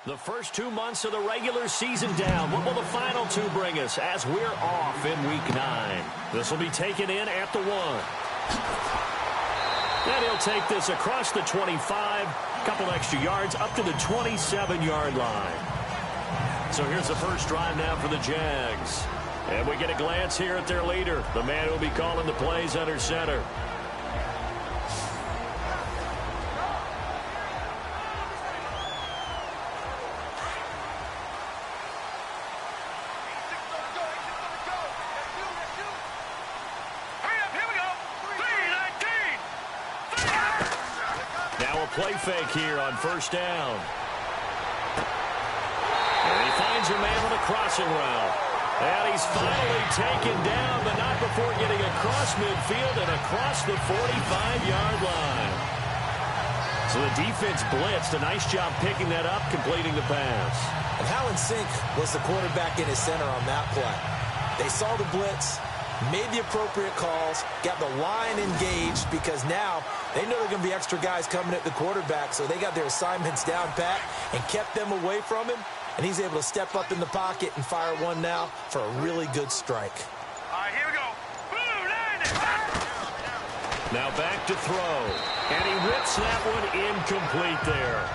The first 2 months of the regular season down. What will the final two bring us as we're off in Week 9? This will be taken in at the 1. And he'll take this across the 25, couple extra yards up to the 27-yard line. So here's the first drive now for the Jags. And we get a glance here at their leader, the man who will be calling the plays under center. Play fake here on first down. And he finds a man on a crossing route. And he's finally taken down, but not before getting across midfield and across the 45-yard line. So the defense blitzed. A nice job picking that up, completing the pass. And how in sync was the quarterback in his center on that play? They saw the blitz, made the appropriate calls, got the line engaged because now they know there are going to be extra guys coming at the quarterback, so they got their assignments down pat and kept them away from him, and he's able to step up in the pocket and fire one now for a really good strike. All right, here we go. Now back to throw, and he rips that one incomplete there.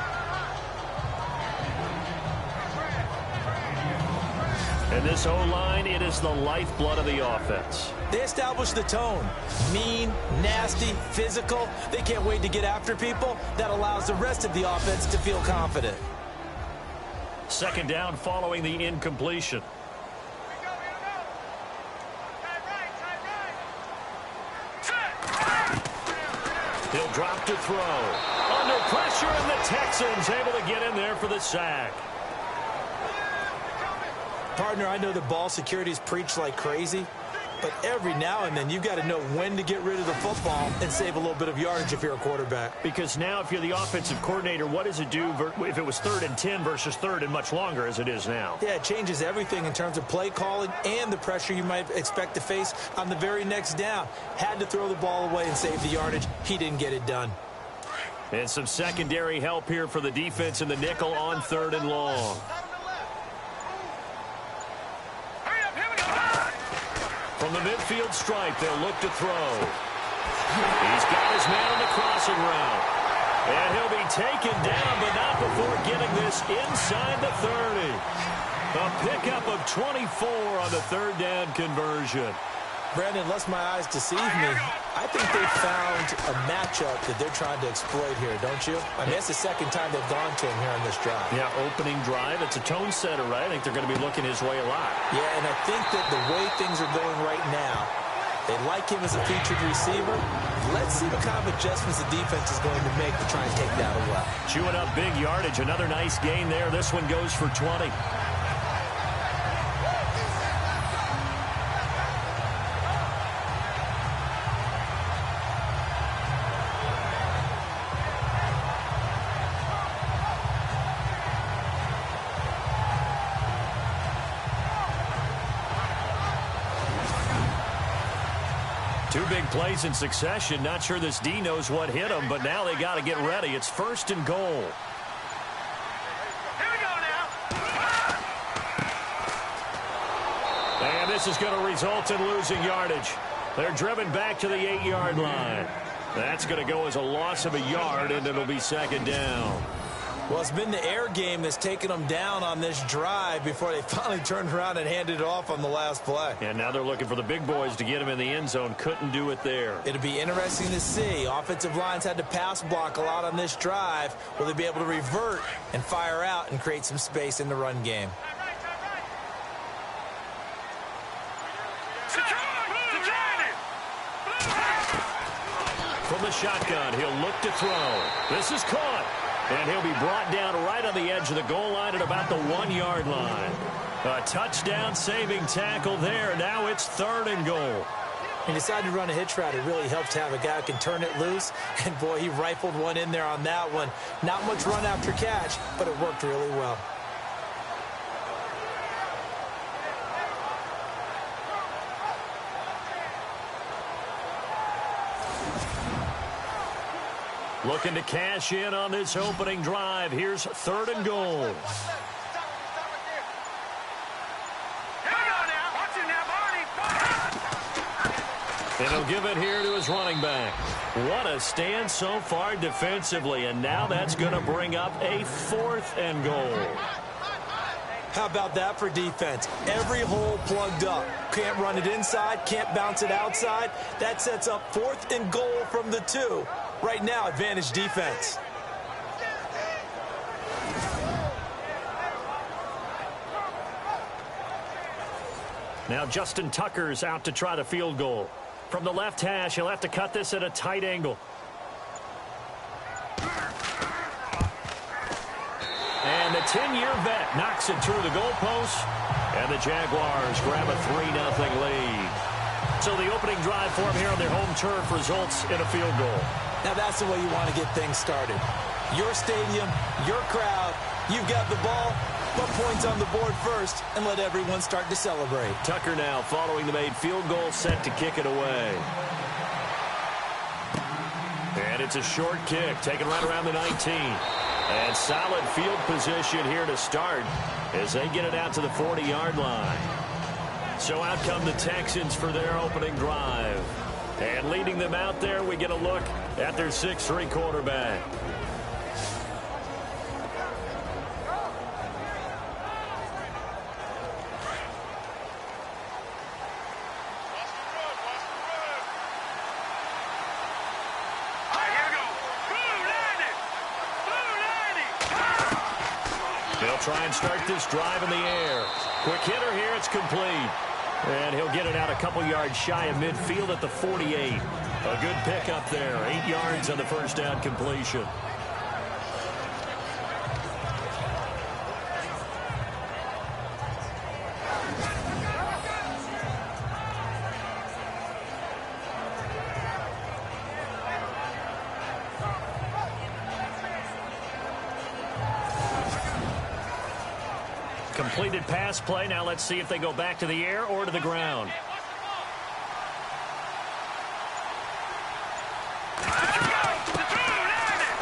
And this O-line, it is the lifeblood of the offense. They established the tone. Mean, nasty, physical. They can't wait to get after people. That allows the rest of the offense to feel confident. Second down following the incompletion. He'll drop to throw. Under pressure, and the Texans able to get in there for the sack. Partner, I know the ball security is preached like crazy, but every now and then you've got to know when to get rid of the football and save a little bit of yardage if you're a quarterback. Because now if you're the offensive coordinator, what does it do if it was 3rd and 10 versus 3rd and much longer as it is now? Yeah, it changes everything in terms of play calling and the pressure you might expect to face on the very next down. Had to throw the ball away and save the yardage. He didn't get it done. And some secondary help here for the defense in the nickel on 3rd and long. From the midfield stripe, they'll look to throw. He's got his man on the crossing route. And he'll be taken down, but not before getting this inside the 30. A pickup of 24 on the 3rd down conversion. Brandon, unless my eyes deceive me, I think they found a matchup that they're trying to exploit here, don't you? I mean, that's the second time they've gone to him here on this drive. Yeah, opening drive. It's a tone setter, right? I think they're going to be looking his way a lot. Yeah, and I think that the way things are going right now, they like him as a featured receiver. Let's see what kind of adjustments the defense is going to make to try and take that away. Chewing up big yardage. Another nice gain there. This one goes for 20. Two big plays in succession. Not sure this D knows what hit him, but now they got to get ready. It's 1st and goal. Here we go now. And this is going to result in losing yardage. They're driven back to the 8-yard line. That's going to go as a loss of a yard, and it'll be 2nd down. Well, it's been the air game that's taken them down on this drive before they finally turned around and handed it off on the last play. And now they're looking for the big boys to get him in the end zone. Couldn't do it there. It'll be interesting to see. Offensive lines had to pass block a lot on this drive. Will they be able to revert and fire out and create some space in the run game? From the shotgun, he'll look to throw. This is caught. And he'll be brought down right on the edge of the goal line at about the 1-yard line. A touchdown-saving tackle there. Now it's 3rd and goal. He decided to run a hitch route. It really helps to have a guy who can turn it loose. And, boy, he rifled one in there on that one. Not much run after catch, but it worked really well. Looking to cash in on this opening drive. Here's 3rd and goal. Here we go now. Watch it now, Barney. And he'll give it here to his running back. What a stand so far defensively, and now that's going to bring up a 4th and goal. How about that for defense? Every hole plugged up. Can't run it inside, can't bounce it outside. That sets up 4th and goal from the 2. Right now, advantage defense. Now Justin Tucker's out to try the field goal. From the left hash, he'll have to cut this at a tight angle. And the 10-year vet knocks it through the goalpost. And the Jaguars grab a 3-0 lead. So the opening drive for them here on their home turf results in a field goal. Now that's the way you want to get things started. Your stadium, your crowd, you've got the ball. Put points on the board first and let everyone start to celebrate. Tucker now following the made field goal, set to kick it away. And it's a short kick, taken right around the 19. And solid field position here to start as they get it out to the 40-yard line. So out come the Texans for their opening drive. And leading them out there, we get a look at their 6'3" quarterback. They'll try and start this drive in the air. Quick hitter here, it's complete. And he'll get it out a couple yards shy of midfield at the 48. A good pickup there. 8 yards on the first down completion. Completed pass play. Now let's see if they go back to the air or to the ground.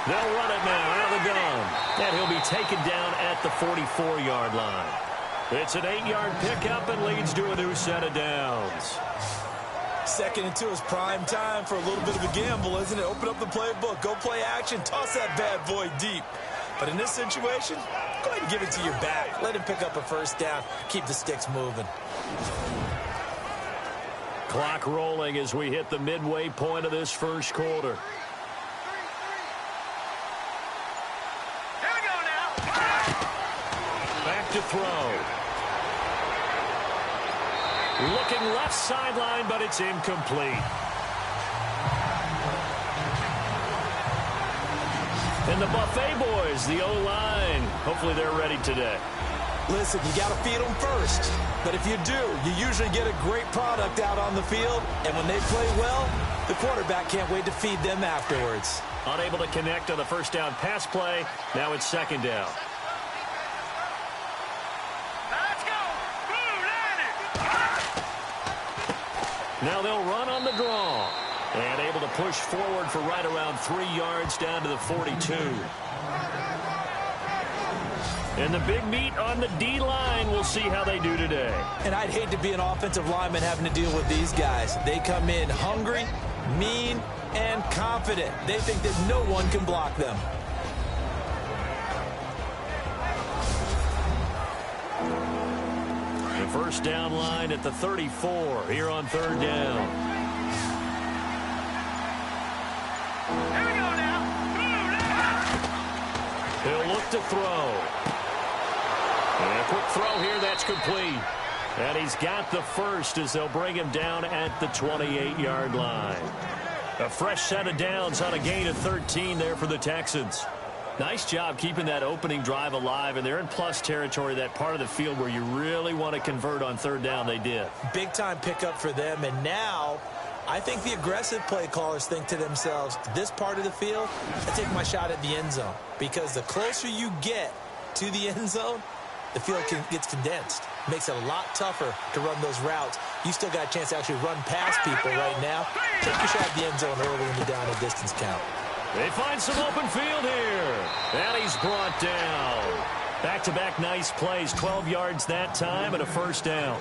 They'll run it now out of the gun. And he'll be taken down at the 44-yard line. It's an 8-yard pickup and leads to a new set of downs. 2nd and 2 is prime time for a little bit of a gamble, isn't it? Open up the playbook, go play action, toss that bad boy deep. But in this situation, go ahead and give it to your back. Let him pick up a first down. Keep the sticks moving. Clock rolling as we hit the midway point of this first quarter. Here we go now. Back to throw. Looking left sideline, but it's incomplete. And the Buffet boys, the O-line, hopefully they're ready today. Listen, you got to feed them first. But if you do, you usually get a great product out on the field. And when they play well, the quarterback can't wait to feed them afterwards. Unable to connect on the first down pass play. Now it's 2nd down. Let's go. Blue landed. Now they'll run on the draw. And able to push forward for right around 3 yards down to the 42. And the big meat on the D-line. We'll see how they do today. And I'd hate to be an offensive lineman having to deal with these guys. They come in hungry, mean, and confident. They think that no one can block them. The first down line at the 34 here on 3rd down. Here we go now. He'll look to throw. And a quick throw here, that's complete. And he's got the first as they'll bring him down at the 28-yard line. A fresh set of downs on a gain of 13 there for the Texans. Nice job keeping that opening drive alive, and they're in plus territory, that part of the field where you really want to convert on 3rd down. They did. Big-time pickup for them, and now I think the aggressive play callers think to themselves, this part of the field, I take my shot at the end zone. Because the closer you get to the end zone, the field gets condensed. Makes it a lot tougher to run those routes. You still got a chance to actually run past people right now. Take your shot at the end zone early in the down and distance count. They find some open field here. And he's brought down. Back-to-back nice plays, 12 yards that time and a first down.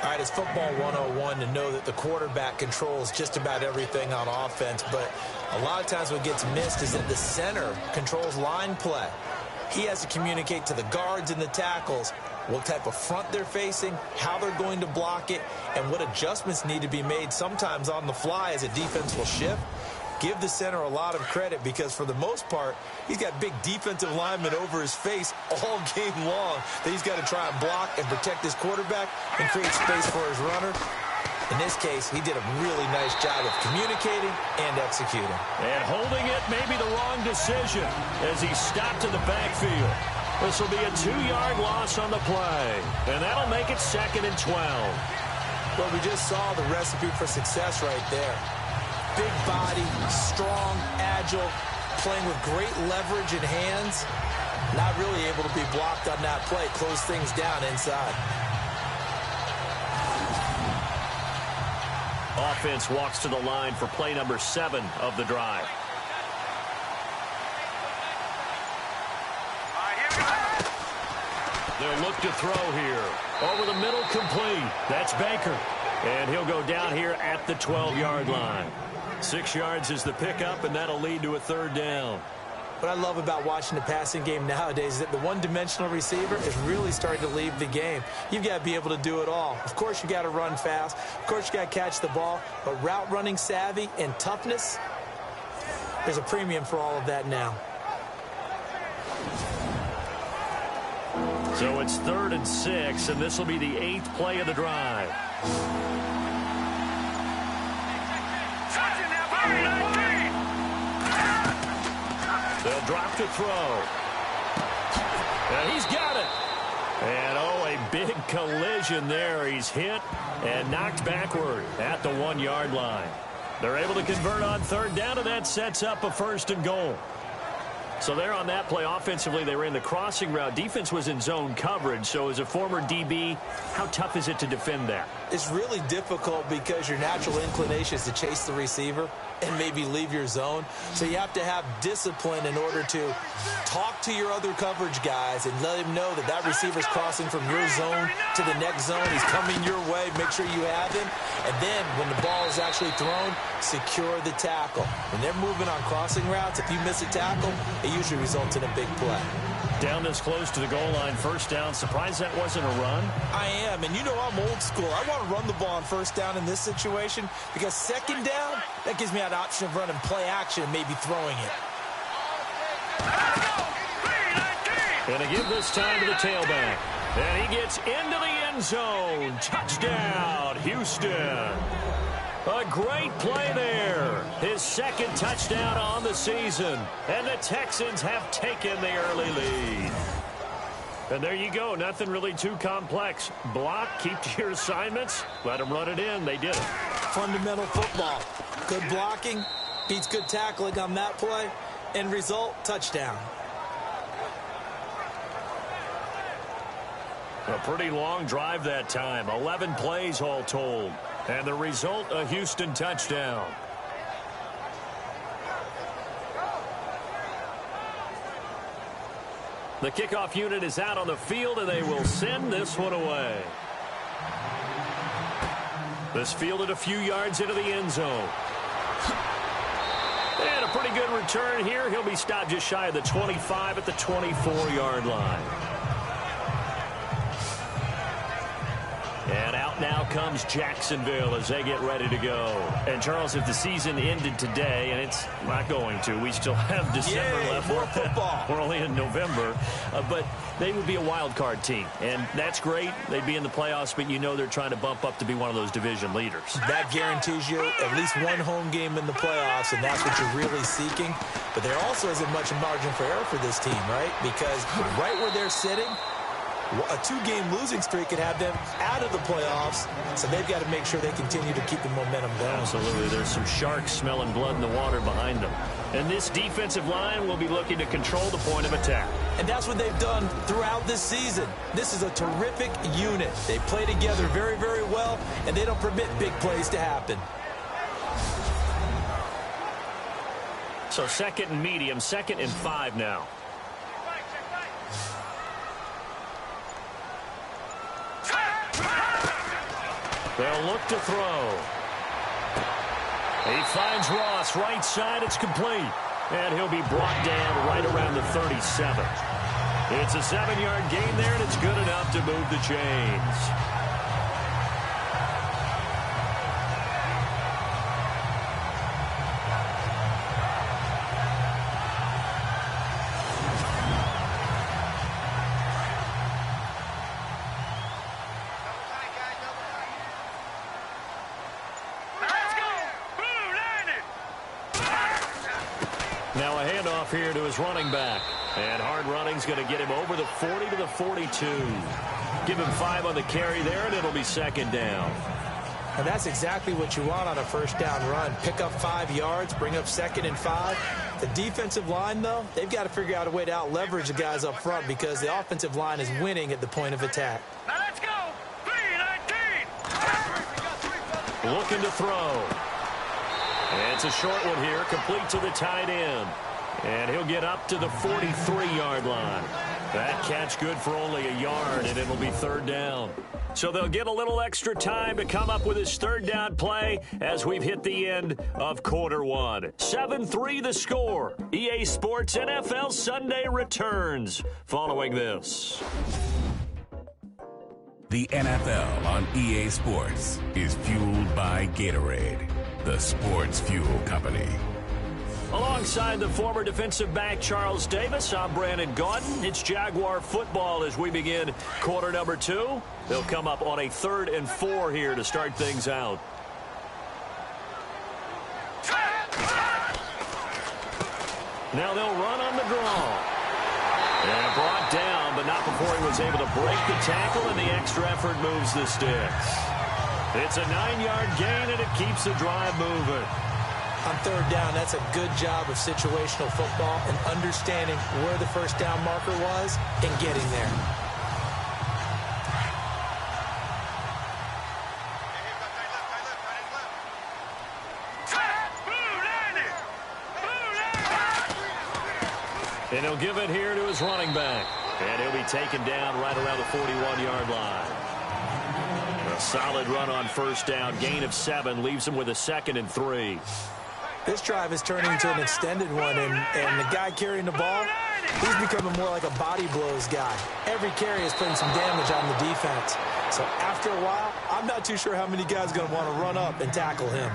All right, it's football 101 to know that the quarterback controls just about everything on offense, but a lot of times what gets missed is that the center controls line play. He has to communicate to the guards and the tackles what type of front they're facing, how they're going to block it, and what adjustments need to be made sometimes on the fly as a defense will shift. Give the center a lot of credit because for the most part, he's got big defensive linemen over his face all game long that he's got to try and block and protect his quarterback and create space for his runner. In this case, he did a really nice job of communicating and executing. And holding it may be the wrong decision as he stopped in the backfield. This will be a 2-yard loss on the play, and that'll make it 2nd and 12. Well, we just saw the recipe for success right there. Big body, strong, agile, playing with great leverage in hands. Not really able to be blocked on that play. Close things down inside. Offense walks to the line for play number 7 of the drive. They'll look to throw here. Over the middle, complete. That's Baker. And he'll go down here at the 12-yard line. 6 yards is the pickup, and that'll lead to a 3rd down. What I love about watching the passing game nowadays is that the one-dimensional receiver is really starting to leave the game. You've got to be able to do it all. Of course, you got to run fast. Of course, you got to catch the ball. But route running savvy and toughness, there's a premium for all of that now. So it's 3rd and 6, and this will be the 8th play of the drive. They'll drop to throw. And he's got it. And, oh, a big collision there. He's hit and knocked backward at the 1-yard line. They're able to convert on 3rd down, and that sets up a 1st and goal. So there on that play, offensively, they ran the crossing route. Defense was in zone coverage. So as a former DB, how tough is it to defend that? It's really difficult because your natural inclination is to chase the receiver and maybe leave your zone. So you have to have discipline in order to talk to your other coverage guys and let him know that that receiver's crossing from your zone to the next zone. He's coming your way. Make sure you have him. And then when the ball is actually thrown, secure the tackle. When they're moving on crossing routes, if you miss a tackle, it usually results in a big play. Down this close to the goal line, 1st down. Surprised that wasn't a run? I am, and you know I'm old school. I want to run the ball on 1st down in this situation because 2nd down, that gives me an option of running play action and maybe throwing it. And to give this time to the tailback. And he gets into the end zone. Touchdown, Houston. A great play there. His 2nd touchdown on the season. And the Texans have taken the early lead. And there you go. Nothing really too complex. Block, keep to your assignments, let them run it in. They did it. Fundamental football. Good blocking beats good tackling on that play. End result, touchdown. A pretty long drive that time. 11 plays all told. And the result, a Houston touchdown. The kickoff unit is out on the field, and they will send this one away. This fielded a few yards into the end zone. And a pretty good return here. He'll be stopped just shy of the 25 at the 24-yard line. And out now comes Jacksonville as they get ready to go. And, Charles, if the season ended today, and it's not going to, we still have December left. More football. We're only in November. But they would be a wild card team. And that's great. They'd be in the playoffs, but you know they're trying to bump up to be one of those division leaders. That guarantees you at least one home game in the playoffs, and that's what you're really seeking. But there also isn't much margin for error for this team, right? Because right where they're sitting, a 2-game losing streak could have them out of the playoffs, so they've got to make sure they continue to keep the momentum going. Absolutely. There's some sharks smelling blood in the water behind them. And this defensive line will be looking to control the point of attack. And that's what they've done throughout this season. This is a terrific unit. They play together very, very well, and they don't permit big plays to happen. So second and medium, 2nd and 5 now. They'll look to throw. He finds Ross, right side, it's complete. And he'll be brought down right around the 37. It's a 7-yard gain there, and it's good enough to move the chains. Now a handoff here to his running back. And hard running's going to get him over the 40 to the 42. Give him 5 on the carry there, and it'll be 2nd down. And that's exactly what you want on a first down run. Pick up 5 yards, bring up 2nd and 5. The defensive line, though, they've got to figure out a way to out-leverage the guys up front because the offensive line is winning at the point of attack. Now let's go. 3-19. Looking to throw. And it's a short one here, complete to the tight end. And he'll get up to the 43-yard line. That catch good for only a yard, and it'll be 3rd down. So they'll get a little extra time to come up with his 3rd down play as we've hit the end of quarter 1. 7-3 the score. EA Sports NFL Sunday returns following this. The NFL on EA Sports is fueled by Gatorade, the sports fuel company. Alongside the former defensive back Charles Davis, I'm Brandon Gaudin. It's Jaguar football as we begin quarter number 2. They'll come up on a 3rd and 4 here to start things out. Now they'll run on the draw. And brought down, but not before he was able to break the tackle, and the extra effort moves the sticks. It's a 9-yard gain, and it keeps the drive moving. On 3rd down, that's a good job of situational football and understanding where the first down marker was and getting there. And he'll give it here to his running back. And he'll be taken down right around the 41-yard line. A solid run on first down. Gain of 7 leaves him with a 2nd and 3. This drive is turning into an extended one, and the guy carrying the ball, he's becoming more like a body blows guy. Every carry is putting some damage on the defense. So after a while, I'm not too sure how many guys are going to want to run up and tackle him.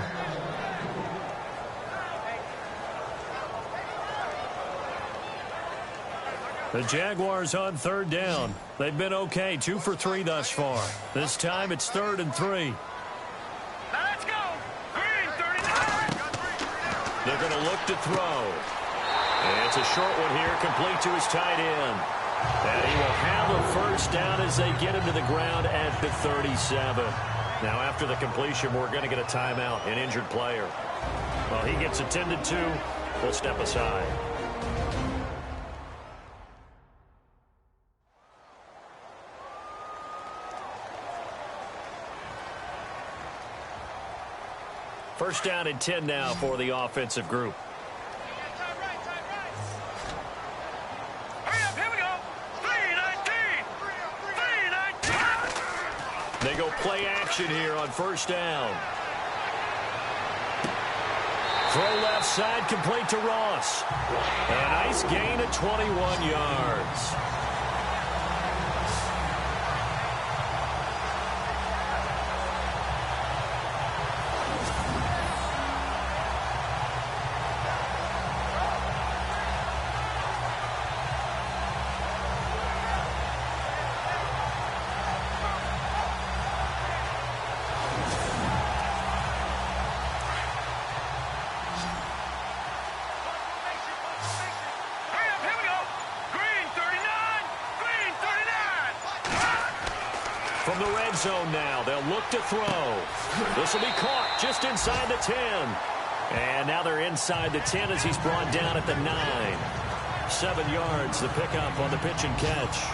The Jaguars on 3rd down. They've been okay, 2 for 3 thus far. This time it's 3rd and 3. Let's go. 3-39. They're going to look to throw. And it's a short one here, complete to his tight end. And he will have a first down as they get him to the ground at the 37. Now after the completion, we're going to get a timeout, an injured player. Well, he gets attended to. We'll step aside. First down and 10 now for the offensive group. Hurry up, here we go. 3-19. 3-19. They go play action here on first down. Throw left side, complete to Ross. A nice gain of 21 yards. From the red zone now, they'll look to throw. This will be caught just inside the 10. And now they're inside the 10 as he's brought down at the 9. 7 yards, the pickup on the pitch and catch.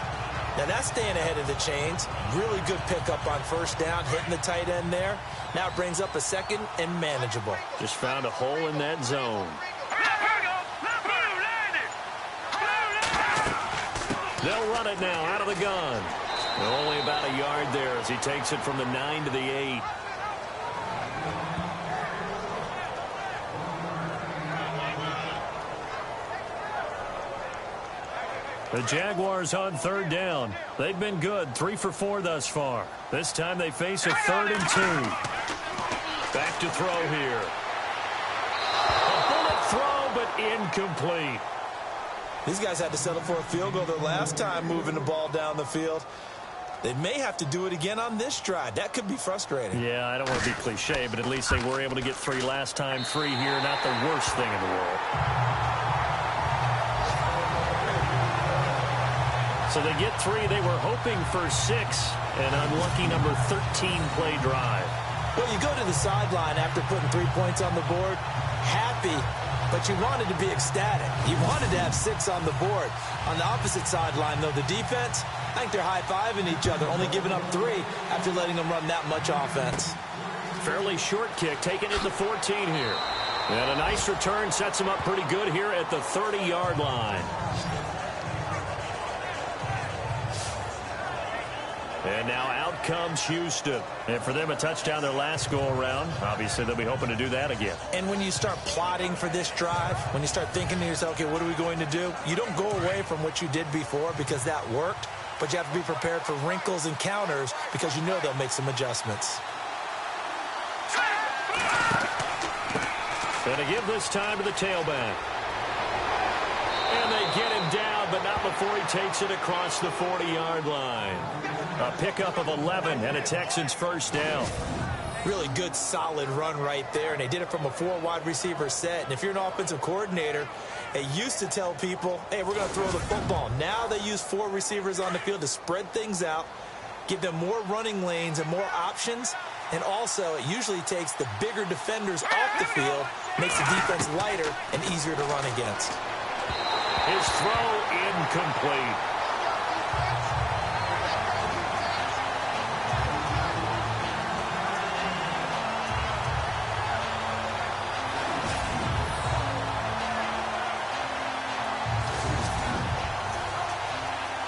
Now that's staying ahead of the chains. Really good pickup on first down, hitting the tight end there. Now it brings up a 2nd and manageable. Just found a hole in that zone. Hurry up, here we go. They'll run it now out of the gun. Only about a yard there as he takes it from the 9 to the 8. The Jaguars on third down. They've been good, 3 for 4 thus far. This time they face a 3rd and 2. Back to throw here. A bullet throw, but incomplete. These guys had to settle for a field goal their last time moving the ball down the field. They may have to do it again on this drive. That could be frustrating. Yeah, I don't want to be cliche, but at least they were able to get 3 last time. 3 here, not the worst thing in the world. So they get 3. They were hoping for 6. An unlucky number 13 play drive. Well, you go to the sideline after putting 3 points on the board, happy, but you wanted to be ecstatic. You wanted to have 6 on the board. On the opposite sideline, though, the defense, I think they're high-fiving each other, only giving up 3 after letting them run that much offense. Fairly short kick, taking it to 14 here. And a nice return sets them up pretty good here at the 30-yard line. And now out comes Houston. And for them, a touchdown their last go-around. Obviously, they'll be hoping to do that again. And when you start plotting for this drive, when you start thinking to yourself, okay, what are we going to do? You don't go away from what you did before because that worked. But you have to be prepared for wrinkles and counters because you know they'll make some adjustments. And to give this time to the tailback. And they get him down, but not before he takes it across the 40-yard line. A pickup of 11 and a Texans first down. Really good, solid run right there, and they did it from a 4 wide receiver set. And if you're an offensive coordinator, they used to tell people, hey, we're going to throw the football. Now they use 4 receivers on the field to spread things out, give them more running lanes and more options. And also, it usually takes the bigger defenders off the field, makes the defense lighter and easier to run against. His throw incomplete.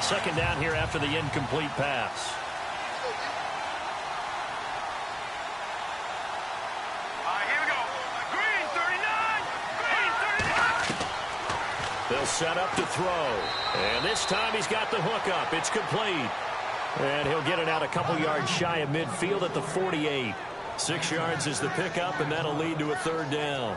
Second down here after the incomplete pass. Here we go. Green 39. Green 39. They'll set up to throw. And this time he's got the hook up. It's complete. And he'll get it out a couple yards shy of midfield at the 48. 6 yards is the pickup, and that'll lead to a 3rd down.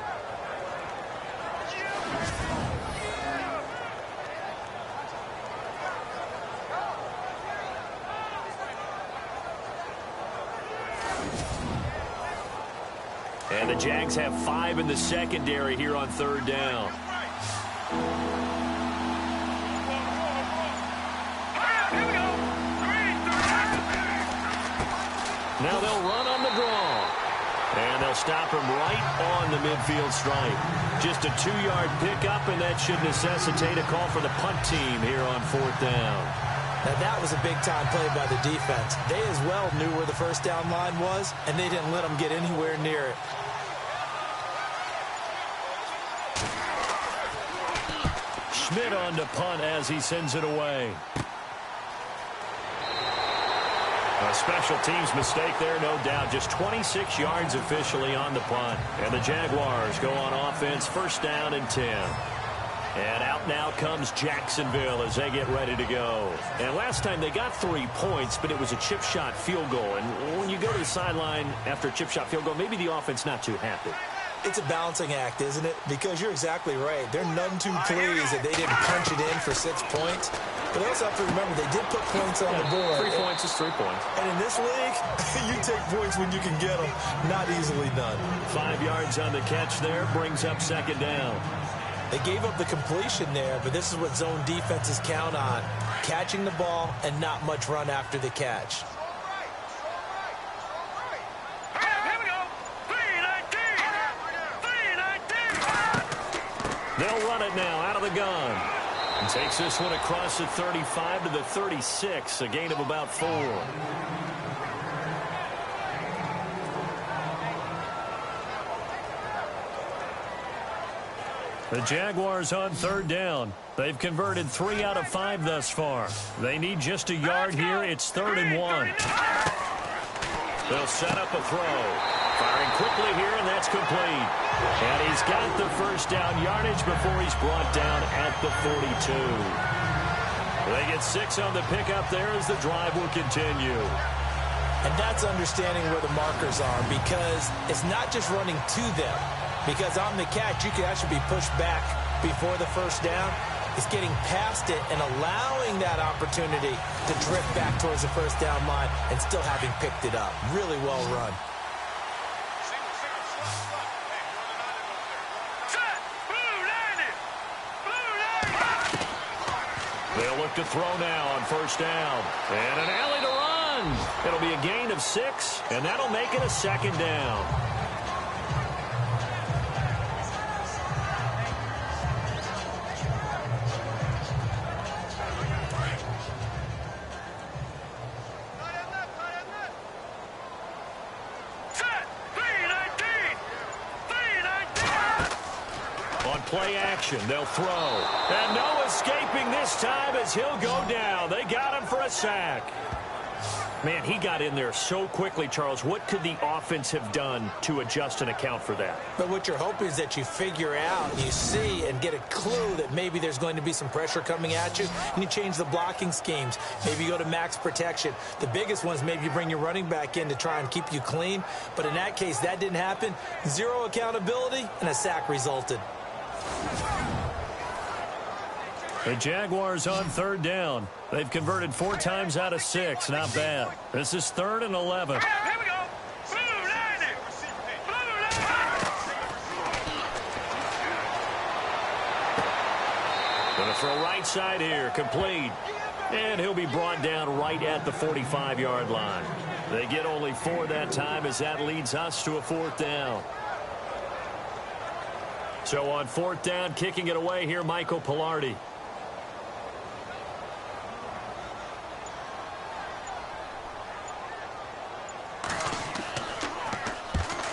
And the Jags have 5 in the secondary here on 3rd down. Here we go. Green 39. Now they'll run on the draw. And they'll stop him right on the midfield stripe. Just a 2-yard pickup, and that should necessitate a call for the punt team here on 4th down. Now, that was a big-time play by the defense. They as well knew where the first down line was, and they didn't let them get anywhere near it. Schmidt on to punt as he sends it away. A special teams mistake there, no doubt. Just 26 yards officially on the punt. And the Jaguars go on offense, 1st down and 10. And out now comes Jacksonville as they get ready to go. And last time they got 3 points, but it was a chip shot field goal. And when you go to the sideline after a chip shot field goal, maybe the offense not too happy. It's a balancing act, isn't it? Because you're exactly right. They're none too pleased that they didn't punch it in for 6 points. But they also have to remember they did put points on the board. 3 points is 3 points. And in this league, you take points when you can get them. Not easily done. 5 yards on the catch there, brings up 2nd down. They gave up the completion there, but this is what zone defenses count on. Catching the ball and not much run after the catch. They'll run it now out of the gun. And takes this one across the 35 to the 36, a gain of about 4. The Jaguars on third down. They've converted 3 out of 5 thus far. They need just a yard here. It's 3rd and 1. They'll set up a throw. Firing quickly here, and that's complete. And he's got the first down yardage before he's brought down at the 42. They get 6 on the pickup there as the drive will continue. And that's understanding where the markers are, because it's not just running to them. Because on the catch, you could actually be pushed back before the first down. It's getting past it and allowing that opportunity to drift back towards the first down line and still having picked it up. Really well run. They'll look to throw now on first down. And an alley to run. It'll be a gain of 6, and that'll make it a 2nd down. Play action. They'll throw. And no escaping this time as he'll go down. They got him for a sack. Man, he got in there so quickly, Charles. What could the offense have done to adjust and account for that? But what you're hoping is that you figure out, you see, and get a clue that maybe there's going to be some pressure coming at you, and you change the blocking schemes. Maybe you go to max protection. The biggest one is maybe you bring your running back in to try and keep you clean. But in that case, that didn't happen. 0 accountability, and a sack resulted. The Jaguars on third down. They've converted 4 times out of 6. Not bad. This is 3rd and 11. Here we go. Blue line it. Blue line. Gonna throw right side here. Complete. And he'll be brought down right at the 45-yard line. They get only 4 that time as that leads us to a 4th down. So on 4th down, kicking it away here, Michael Pilardi.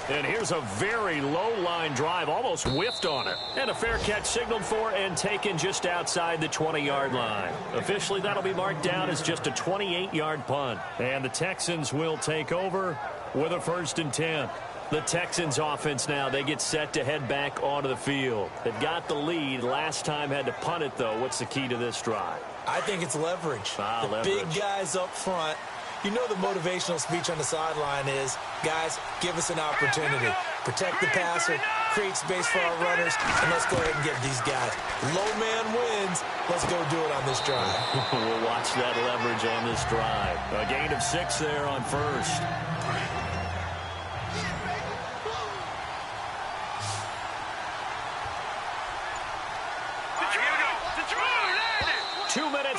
And here's a very low-line drive, almost whiffed on it. And a fair catch signaled for and taken just outside the 20-yard line. Officially, that'll be marked down as just a 28-yard punt. And the Texans will take over with a 1st and 10. The Texans offense now, they get set to head back onto the field. They've got the lead. Last time had to punt it, though. What's the key to this drive? I think it's leverage. Leverage. Big guys up front. You know the motivational speech on the sideline is, guys, give us an opportunity. Protect the passer, create space for our runners, and let's go ahead and get these guys. Low man wins. Let's go do it on this drive. We'll watch that leverage on this drive. A gain of 6 there on 1st.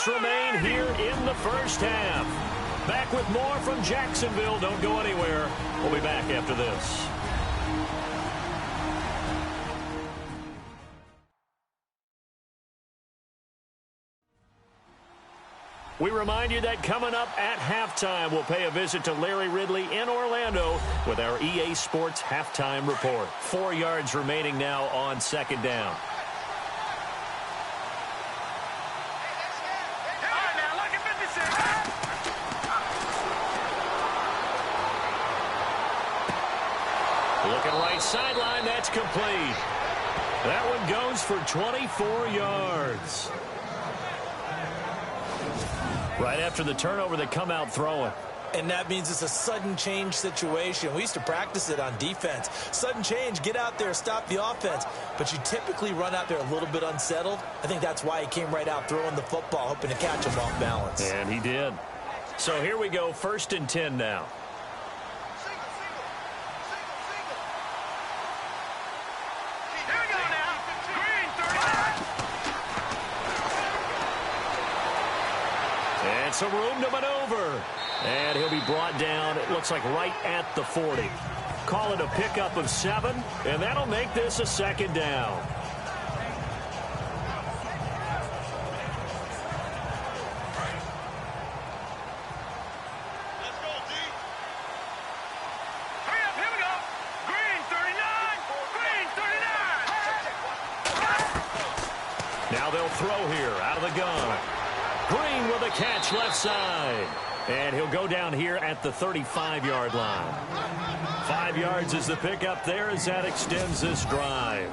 Remain here in the first half. Back with more from Jacksonville. Don't go anywhere. We'll be back after this. We remind you that coming up at halftime, we'll pay a visit to Larry Ridley in Orlando with our EA Sports Halftime Report. 4 yards remaining now on 2nd down. Looking right sideline, that's complete. That one goes for 24 yards. Right after the turnover, they come out throwing. And that means it's a sudden change situation. We used to practice it on defense. Sudden change, get out there, stop the offense. But you typically run out there a little bit unsettled. I think that's why he came right out throwing the football, hoping to catch him off balance. And he did. So here we go, 1st and 10 now. And some room to maneuver. And he'll be brought down, it looks like right at the 40. Call it a pickup of 7, and that'll make this a 2nd down. Let's go, D. Hurry up, here we go. Green 39. Green 39. Now they'll throw here out of the gun. Green with a catch left side. And he'll go down here at the 35-yard line. 5 yards is the pickup there as that extends this drive.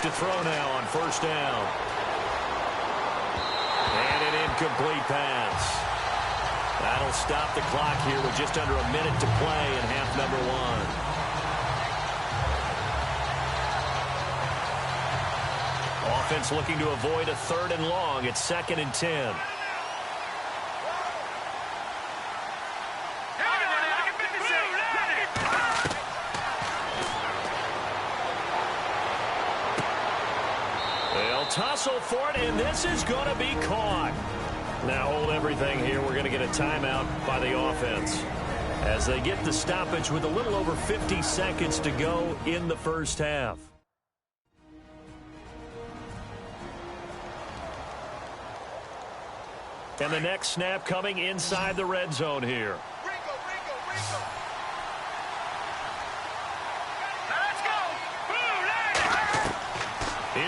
To throw now on first down. And an incomplete pass. That'll stop the clock here with just under a minute to play in half number 1. Offense looking to avoid a 3rd and long. It's 2nd and 10. Tussle for it, and this is going to be caught. Now hold everything here. We're going to get a timeout by the offense as they get the stoppage with a little over 50 seconds to go in the first half. And the next snap coming inside the red zone here.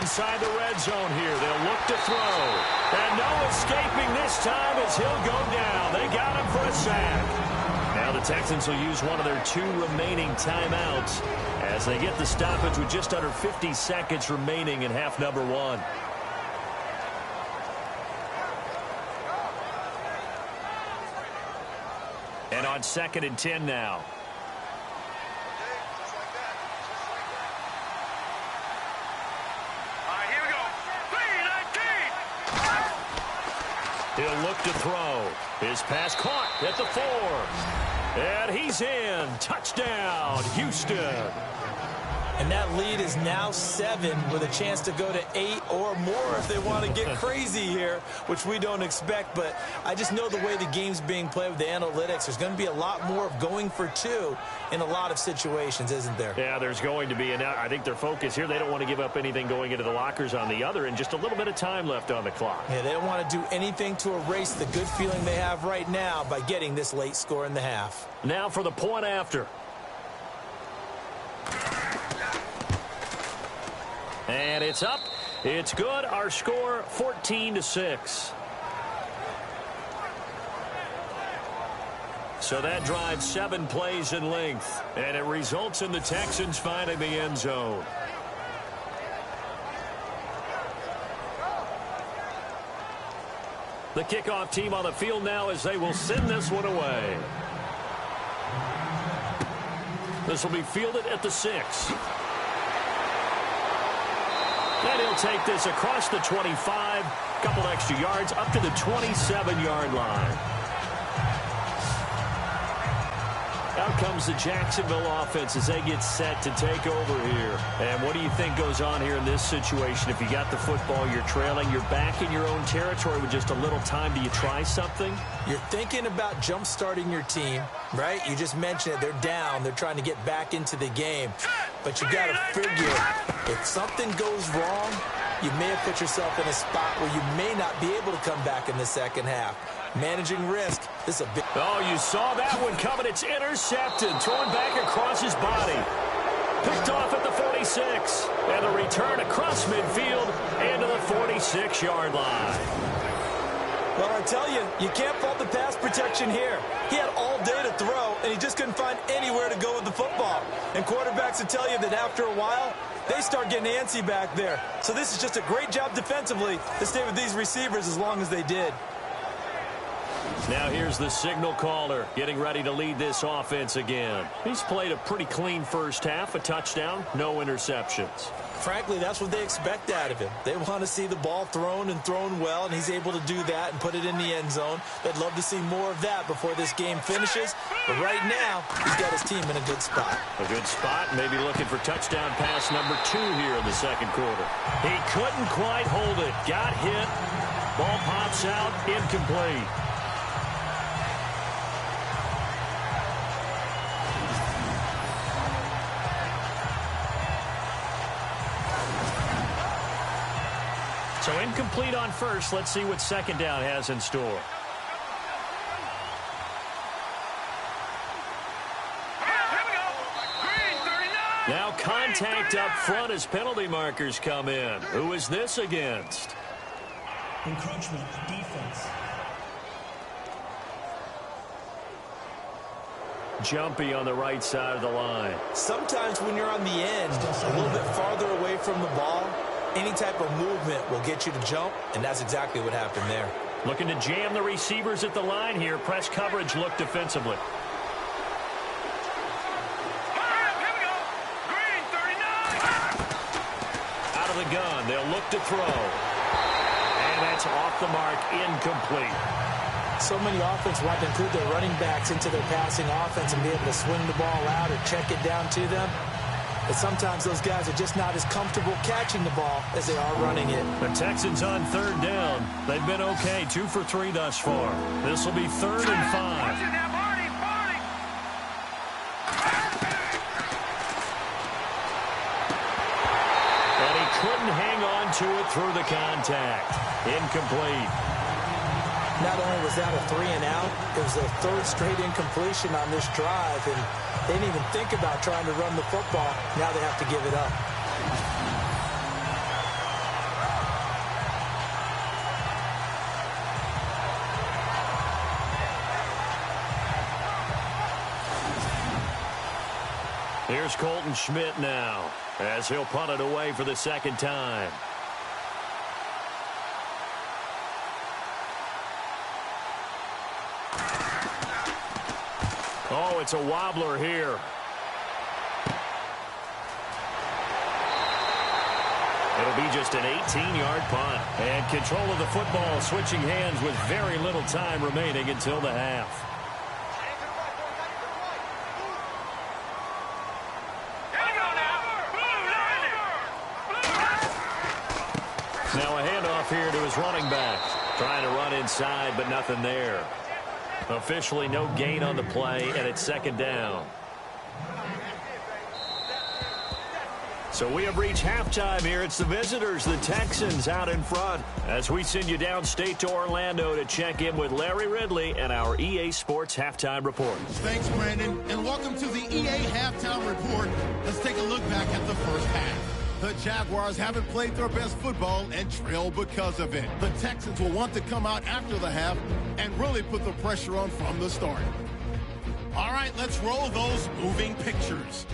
Inside the red zone here. They'll look to throw. And no escaping this time as he'll go down. They got him for a sack. Now the Texans will use one of their 2 remaining timeouts as they get the stoppage with just under 50 seconds remaining in half number 1. And on 2nd and 10 now. He'll look to throw. His pass caught at the 4. And he's in. Touchdown, Houston. And that lead is now 7 with a chance to go to 8 or more if they want to get crazy here, which we don't expect. But I just know the way the game's being played with the analytics, there's going to be a lot more of going for 2 in a lot of situations, isn't there? Yeah, there's going to be. And I think their focus here, they don't want to give up anything going into the lockers on the other, and just a little bit of time left on the clock. Yeah, they don't want to do anything to erase the good feeling they have right now by getting this late score in the half. Now for the point after. And it's up. It's good. Our score 14-6. So that drives 7 plays in length, and it results in the Texans finding the end zone. The kickoff team on the field now as they will send this one away. This will be fielded at the 6. And he'll take this across the 25, couple extra yards, up to the 27-yard line. Out comes the Jacksonville offense as they get set to take over here. And what do you think goes on here in this situation? If you got the football, you're trailing, you're back in your own territory with just a little time. Do you try something? You're thinking about jump-starting your team, right? You just mentioned it. They're down. They're trying to get back into the game. But you got to figure, if something goes wrong, you may have put yourself in a spot where you may not be able to come back in the second half. Managing risk, this is a big... Oh, you saw that one coming. It's intercepted. Thrown back across his body. Picked off at the 46. And the return across midfield into the 46-yard line. Well, I tell you, you can't fault the pass protection here. He had all day to throw, and he just couldn't find anywhere to go with the football. And quarterbacks will tell you that after a while, they start getting antsy back there. So this is just a great job defensively to stay with these receivers as long as they did. Now here's the signal caller getting ready to lead this offense again. He's played a pretty clean first half, a touchdown, no interceptions. Frankly, that's what they expect out of him. They want to see the ball thrown and thrown well, and he's able to do that and put it in the end zone. They'd love to see more of that before this game finishes. But right now, he's got his team in a good spot. A good spot, maybe looking for touchdown pass number 2 here in the second quarter. He couldn't quite hold it. Got hit. Ball pops out, incomplete. So incomplete on first. Let's see what second down has in store. Now contact up front as penalty markers come in. Who is this against? Encroachment, defense. Jumpy on the right side of the line. Sometimes when you're on the end, a little bit farther away from the ball, any type of movement will get you to jump, and that's exactly what happened there. Looking to jam the receivers at the line here. Press coverage look defensively. Out of the gun, they'll look to throw. And that's off the mark, incomplete. So many offenses want to include their running backs into their passing offense and be able to swing the ball out or check it down to them. But sometimes those guys are just not as comfortable catching the ball as they are running it. The Texans on third down. They've been okay, 2 for 3 thus far. This will be 3rd and 5. And he couldn't hang on to it through the contact. Incomplete. Not only was that a 3 and out, it was their 3rd straight incompletion on this drive, and they didn't even think about trying to run the football. Now they have to give it up. Here's Colton Schmidt now, as he'll punt it away for the 2nd time. Oh, it's a wobbler here. It'll be just an 18-yard punt. And control of the football switching hands with very little time remaining until the half. Now a handoff here to his running back. Trying to run inside, but nothing there. Officially no gain on the play, and it's 2nd down. So we have reached halftime here. It's the visitors, the Texans, out in front, as we send you downstate to Orlando to check in with Larry Ridley and our EA Sports Halftime Report. Thanks, Brandon, and welcome to the EA Halftime Report. Let's take a look back at the first half. The Jaguars haven't played their best football and trail because of it. The Texans will want to come out after the half and really put the pressure on from the start. All right, let's roll those moving pictures.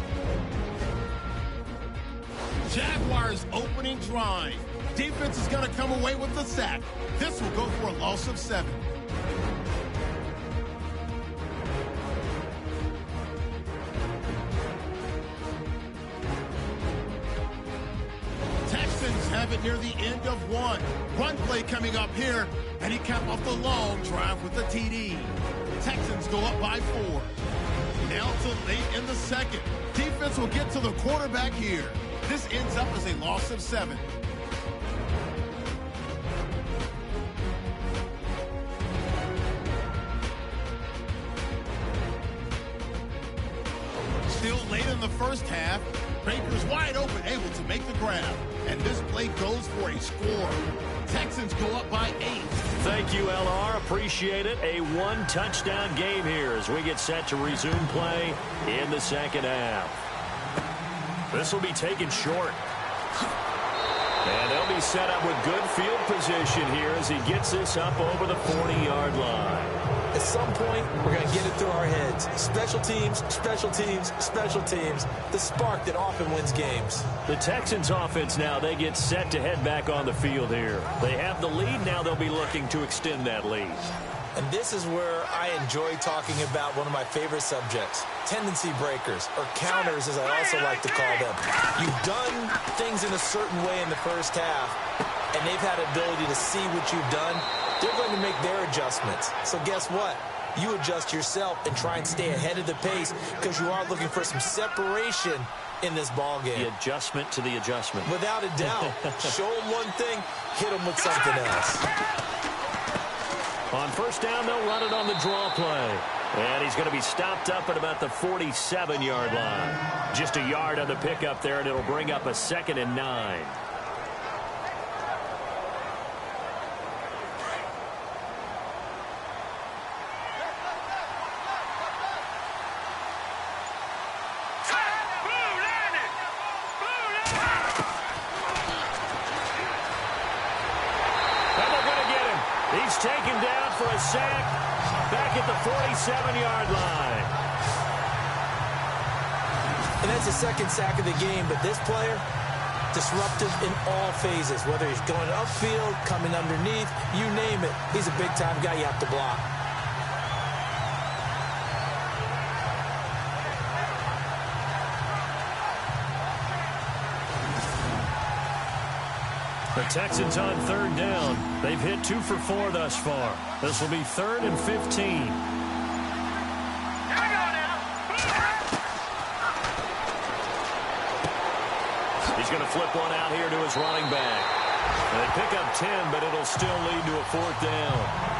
Jaguars opening drive. Defense is going to come away with the sack. This will go for a loss of 7. Texans have it near the end of 1. Run play coming up here, and he capped off the long drive with the TD. Texans go up by 4. Now to late in the 2nd. Defense will get to the quarterback here. This ends up as a loss of 7. Still late in the first half. Baker's wide open, able to make the grab. And this play goes for a score. Texans go up by 8. Thank you, LR. Appreciate it. A 1-touchdown game here as we get set to resume play in the 2nd half. This will be taken short. And they'll be set up with good field position here as he gets this up over the 40-yard line. At some point, we're going to get it through our heads. Special teams, special teams, special teams. The spark that often wins games. The Texans offense now, they get set to head back on the field here. They have the lead. Now they'll be looking to extend that lead. And this is where I enjoy talking about one of my favorite subjects, tendency breakers, or counters as I also like to call them. You've done things in a certain way in the first half, and they've had the ability to see what you've done. They're going to make their adjustments. So guess what? You adjust yourself and try and stay ahead of the pace because you are looking for some separation in this ball game. The adjustment to the adjustment. Without a doubt. Show them one thing, hit them with something else. On first down, they'll run it on the draw play. And he's going to be stopped up at about the 47-yard line. Just a yard on the pickup there, and it'll bring up a 2nd and 9. He's taken down for a sack back at the 47-yard line. And that's the second sack of the game, but this player, disruptive in all phases, whether he's going upfield, coming underneath, you name it. He's a big-time guy you have to block. The Texans on third down. They've hit 2 for 4 thus far. This will be 3rd and 15. He's going to flip one out here to his running back. And they pick up 10, but it'll still lead to a 4th down.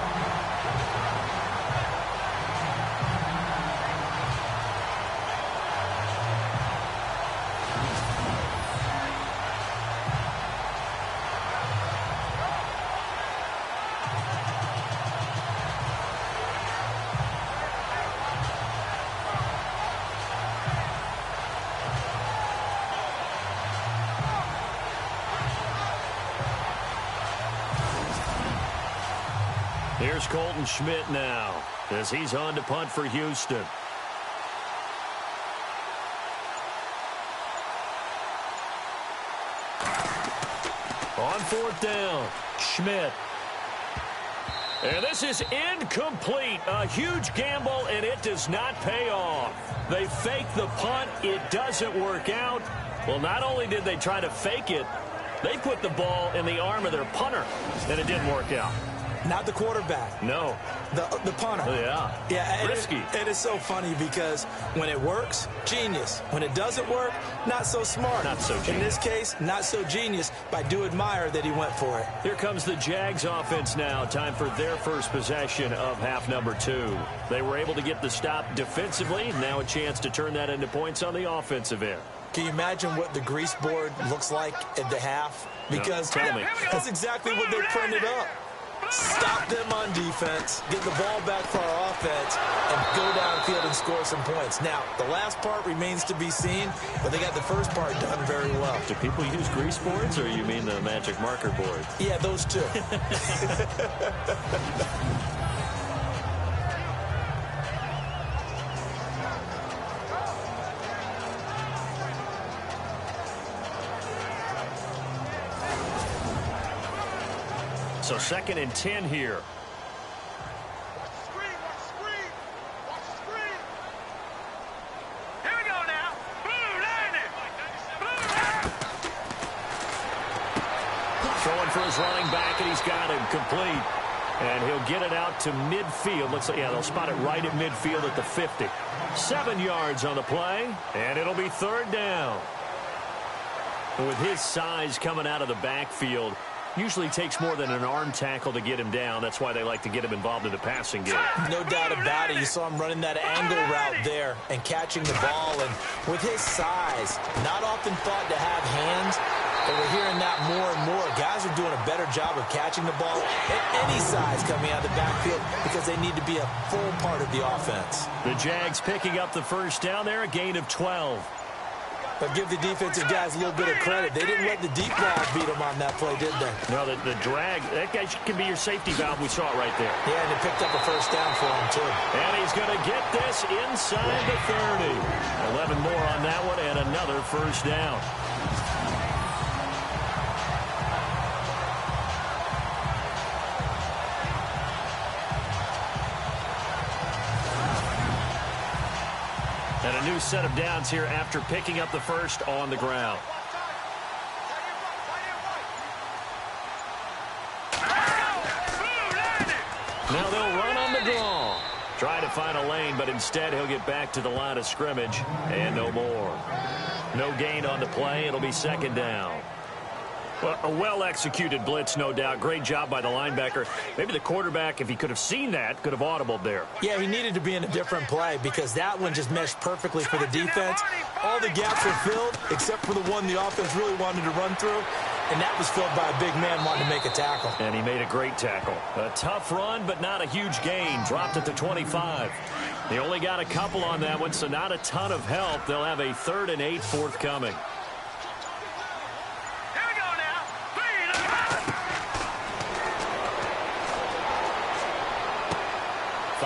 Here's Colton Schmidt now as he's on to punt for Houston. On 4th down, Schmidt. And this is incomplete. A huge gamble, and it does not pay off. They fake the punt. It doesn't work out. Well, not only did they try to fake it, they put the ball in the arm of their punter, and it didn't work out. Not the quarterback. No. The punter. Oh, yeah. Yeah. Risky. It is so funny because when it works, genius. When it doesn't work, not so smart. Not so genius. In this case, not so genius, but I do admire that he went for it. Here comes the Jags offense now. Time for their first possession of half number 2. They were able to get the stop defensively. Now a chance to turn that into points on the offensive end. Can you imagine what the grease board looks like at the half? Because tell me. That's exactly what they printed up. Stop them on defense, get the ball back for our offense, and go downfield and score some points. Now, the last part remains to be seen, but they got the first part done very well. Do people use grease boards, or you mean the magic marker board? Yeah, those two. So 2nd and 10 here. Here we go now. Boom, landing. Throwing for his running back, and he's got him complete. And he'll get it out to midfield. Looks like, yeah, they'll spot it right at midfield at the 50. 7 yards on the play, and it'll be 3rd down. With his size coming out of the backfield, usually takes more than an arm tackle to get him down. That's why they like to get him involved in the passing game. No doubt about it. You saw him running that angle route there and catching the ball. And with his size, not often thought to have hands, but we're hearing that more and more. Guys are doing a better job of catching the ball at any size coming out of the backfield because they need to be a full part of the offense. The Jags picking up the first down there, a gain of 12. But give the defensive guys a little bit of credit. They didn't let the deep ball beat them on that play, did they? No, the drag, that guy can be your safety valve. We saw it right there. Yeah, and they picked up a first down for him, too. And he's going to get this inside the 30. 11 more on that one, and another first down. And a new set of downs here after picking up the first on the ground. Now they'll run on the draw. Try to find a lane, but instead he'll get back to the line of scrimmage and no more. No gain on the play. It'll be 2nd down. Well, a well-executed blitz, no doubt. Great job by the linebacker. Maybe the quarterback, if he could have seen that, could have audibled there. Yeah, he needed to be in a different play because that one just meshed perfectly for the defense. All the gaps were filled except for the one the offense really wanted to run through, and that was filled by a big man wanting to make a tackle. And he made a great tackle. A tough run, but not a huge gain. Dropped at the 25. They only got a couple on that one, so not a ton of help. They'll have a 3rd and 8 forthcoming.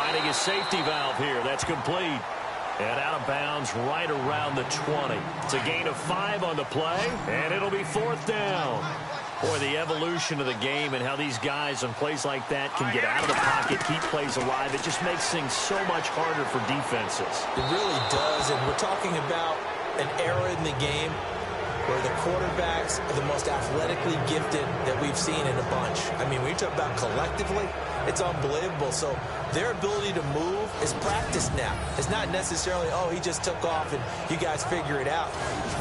finding his safety valve here. That's complete. And out of bounds right around the 20. It's a gain of 5 on the play, and it'll be 4th down. Boy, the evolution of the game and how these guys on plays like that can get out of the pocket, keep plays alive, it just makes things so much harder for defenses. It really does, and we're talking about an era in the game where the quarterbacks are the most athletically gifted that we've seen in a bunch. I mean, when you talk about collectively, it's unbelievable. So their ability to move is practiced now. It's not necessarily, oh, he just took off and you guys figure it out.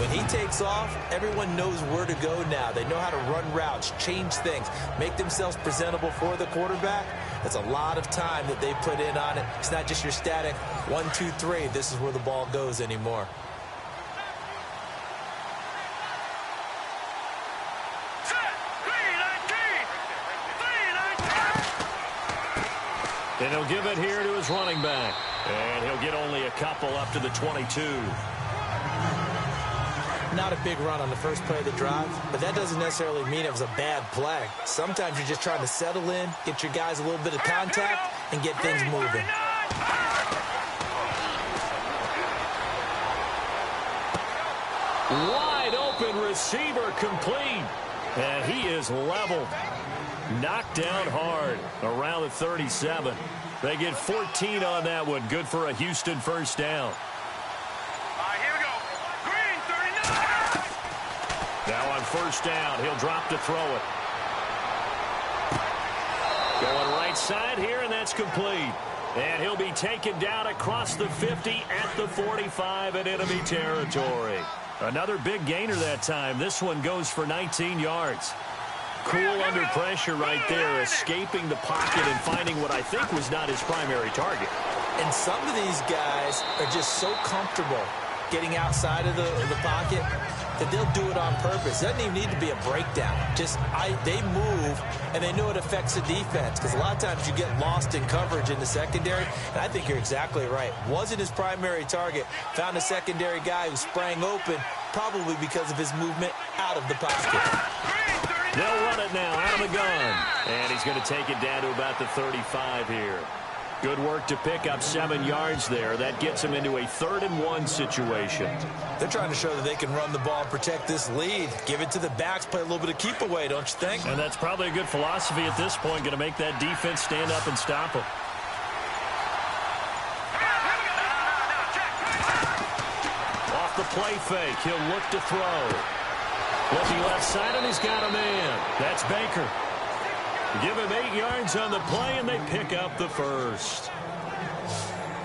When he takes off, everyone knows where to go now. They know how to run routes, change things, make themselves presentable for the quarterback. That's a lot of time that they put in on it. It's not just your static 1, 2, 3. This is where the ball goes anymore. And he'll give it here to his running back. And he'll get only a couple up to the 22. Not a big run on the first play of the drive, but that doesn't necessarily mean it was a bad play. Sometimes you're just trying to settle in, get your guys a little bit of contact, and get things moving. Wide open receiver complete. And he is leveled. Knocked down hard around the 37. They get 14 on that one. Good for a Houston first down. Here we go. Green, 39. Now on first down, he'll drop to throw it. Going right side here, and that's complete. And he'll be taken down across the 50 at the 45 in enemy territory. Another big gainer that time. This one goes for 19 yards. Cool under pressure right there, escaping the pocket and finding what I think was not his primary target. And some of these guys are just so comfortable getting outside of the pocket that they'll do it on purpose. It doesn't even need to be a breakdown. They move, and they know it affects the defense, because a lot of times you get lost in coverage in the secondary, and I think you're exactly right. Wasn't his primary target. Found a secondary guy who sprang open, probably because of his movement out of the pocket. They'll run it now out of the gun. And he's going to take it down to about the 35 here. Good work to pick up 7 yards there. That gets him into a 3rd and 1 situation. They're trying to show that they can run the ball and protect this lead. Give it to the backs, play a little bit of keep away, don't you think? And that's probably a good philosophy at this point. Going to make that defense stand up and stop him. Off the play fake. He'll look to throw. Looking left side, and he's got a man. That's Baker. Give him 8 yards on the play, and they pick up the first.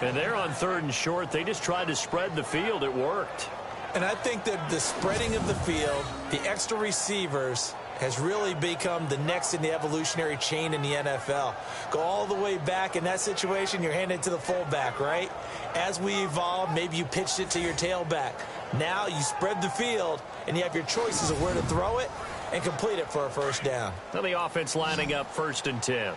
And they're on 3rd and short. They just tried to spread the field. It worked. And I think that the spreading of the field, the extra receivers, has really become the next in the evolutionary chain in the NFL. Go all the way back in that situation, you're handing it to the fullback, right? As we evolve, maybe you pitched it to your tailback. Now you spread the field, and you have your choices of where to throw it and complete it for a first down. Now the offense lining up 1st and 10.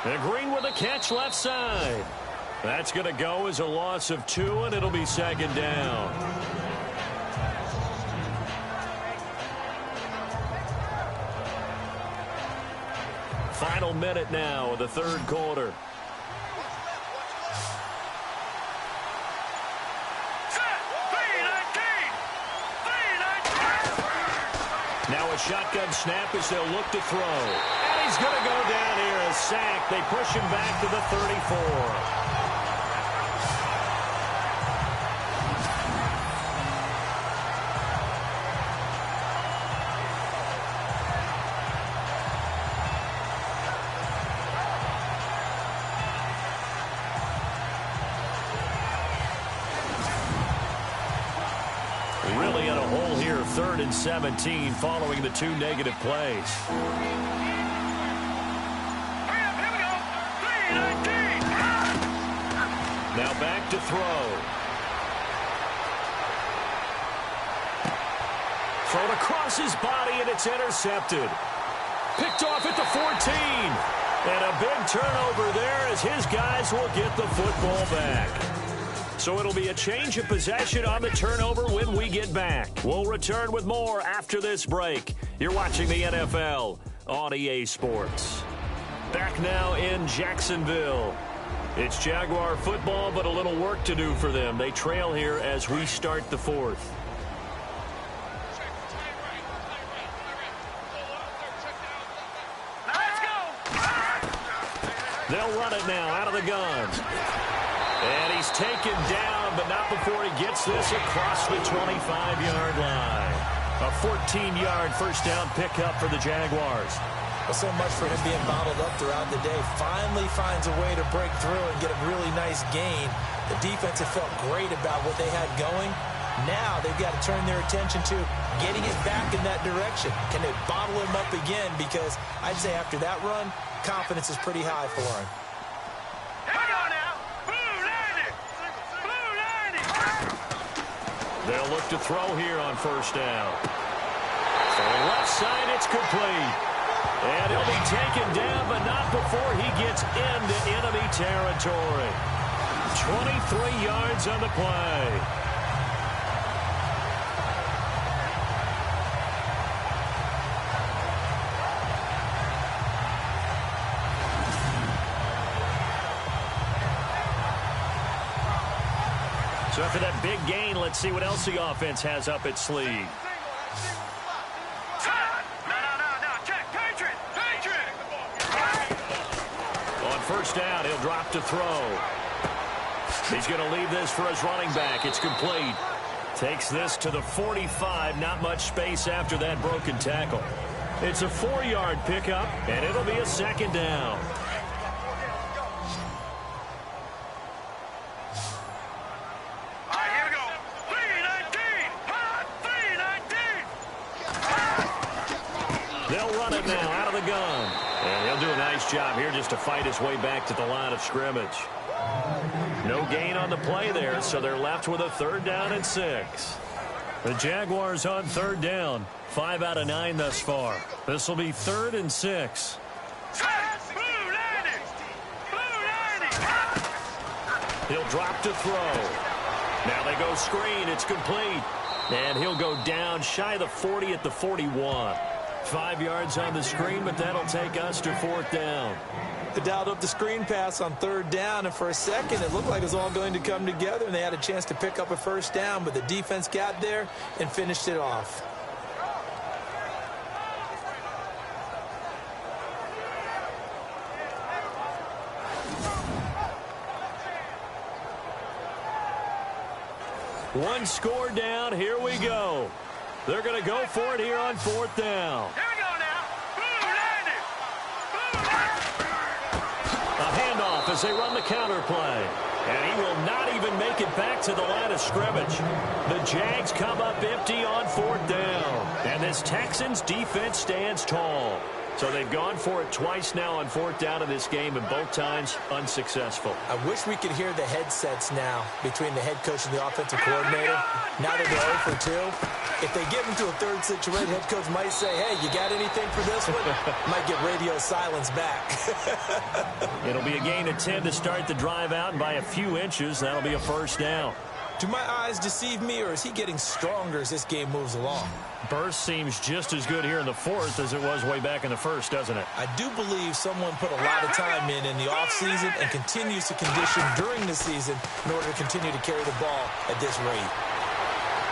And Green with a catch left side. That's going to go as a loss of 2, and it'll be 2nd down. Final minute now of the 3rd quarter. Now a shotgun snap as they'll look to throw. And he's going to go down here, a sack. They push him back to the 34. Really in a hole here, 3rd and 17 following the 2 negative plays. Now back to throw. Thrown across his body, and it's intercepted. Picked off at the 14. And a big turnover there as his guys will get the football back. So it'll be a change of possession on the turnover when we get back. We'll return with more after this break. You're watching the NFL on EA Sports. Back now in Jacksonville. It's Jaguar football, but a little work to do for them. They trail here as we start the fourth. They'll run it now out of the gun. And he's taken down, but not before he gets this across the 25-yard line. A 14-yard first down pickup for the Jaguars. Well, so much for him being bottled up throughout the day. Finally finds a way to break through and get a really nice gain. The defense have felt great about what they had going. Now they've got to turn their attention to getting it back in that direction. Can they bottle him up again? Because I'd say after that run, confidence is pretty high for him. They'll look to throw here on first down. From left side, it's complete. And he'll be taken down, but not before he gets into enemy territory. 23 yards on the play. So after that big gain, let's see what else the offense has up its sleeve. On first down, he'll drop to throw. He's going to leave this for his running back. It's complete. Takes this to the 45. Not much space after that broken tackle. It's a 4-yard pickup, and it'll be a second down. They'll run it now out of the gun. And he'll do a nice job here just to fight his way back to the line of scrimmage. No gain on the play there, so they're left with a 3rd down and 6. The Jaguars on 3rd down. 5 out of 9 thus far. This will be 3rd and 6. He'll drop to throw. Now they go screen. It's complete. And he'll go down shy of the 40 at the 41. 5 yards on the screen, but that'll take us to 4th down. They dialed up the screen pass on 3rd down, and for a second it looked like it was all going to come together, and they had a chance to pick up a first down, but the defense got there and finished it off. One score down. Here we go. They're going to go for it here on 4th down. Here we go now. A handoff as they run the counter play. And he will not even make it back to the line of scrimmage. The Jags come up empty on 4th down. And this Texans defense stands tall. So they've gone for it twice now on 4th down in this game, and both times unsuccessful. I wish we could hear the headsets now between the head coach and the offensive coordinator. Now that they're 0 for 2, if they get into a 3rd situation, head coach might say, hey, you got anything for this one? Might get radio silence back. It'll be a gain of 10 to start the drive out, and by a few inches, that'll be a first down. Do my eyes deceive me, or is he getting stronger as this game moves along? Burst seems just as good here in the 4th as it was way back in the 1st, doesn't it? I do believe someone put a lot of time in the offseason and continues to condition during the season in order to continue to carry the ball at this rate.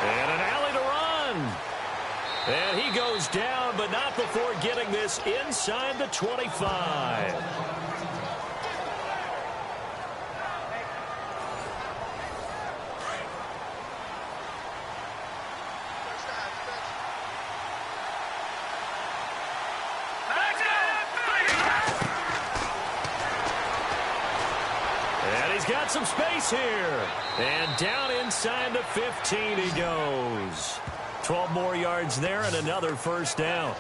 And an alley to run. And he goes down, but not before getting this inside the 25. Got some space here. And down inside the 15 he goes. 12 more yards there and another first down.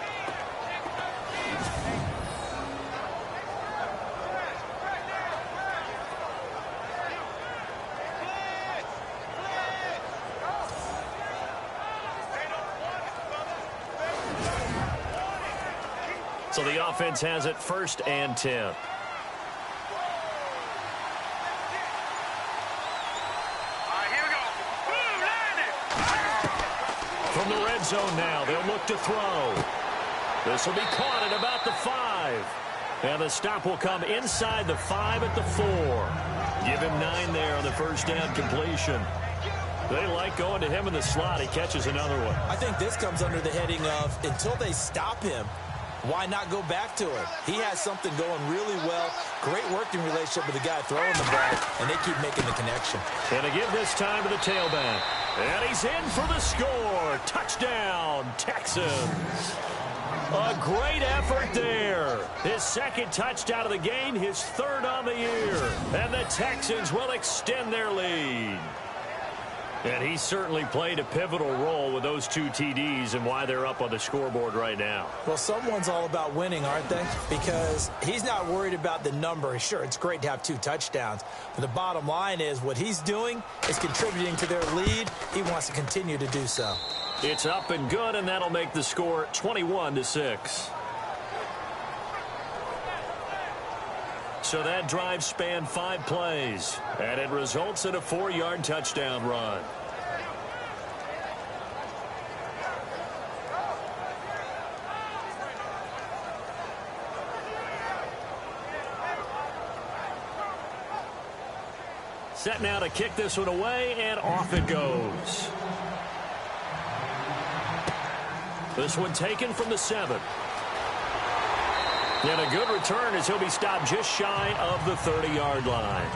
So the offense has it 1st and 10. the red zone now. They'll look to throw. This will be caught at about the 5. And the stop will come inside the 5 at the 4. Give him 9 there on the first down completion. They like going to him in the slot. He catches another one. I think this comes under the heading of until they stop him, why not go back to him? He has something going really well. Great working relationship with the guy throwing the ball, and they keep making the connection. And to give this time to the tailback. And he's in for the score. Touchdown, Texans. A great effort there. His second touchdown of the game, his third on the year. And the Texans will extend their lead. And he certainly played a pivotal role with those 2 TDs and why they're up on the scoreboard right now. Well, someone's all about winning, aren't they? Because he's not worried about the number. Sure, it's great to have 2 touchdowns. But the bottom line is what he's doing is contributing to their lead. He wants to continue to do so. It's up and good, and that'll make the score 21-6. So that drive spanned 5 plays, and it results in a 4-yard touchdown run. Set now to kick this one away, and off it goes. This one taken from the 7. And a good return as he'll be stopped just shy of the 30-yard line.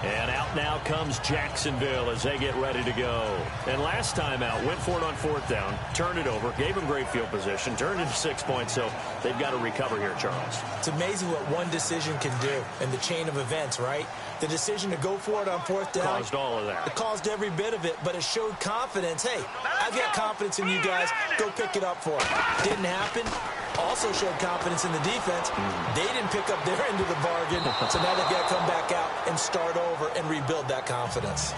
And out now comes Jacksonville as they get ready to go. And last time out, went for it on 4th down, turned it over, gave him great field position, turned it to 6 points, so they've got to recover here, Charles. It's amazing what one decision can do in the chain of events, right? The decision to go for it on 4th down. Caused all of that. It caused every bit of it, but it showed confidence. Hey, I've got confidence in you guys. Go pick it up for it. Didn't happen. Also showed confidence in the defense. They didn't pick up their end of the bargain, so now they've got to come back out and start over and rebuild that confidence.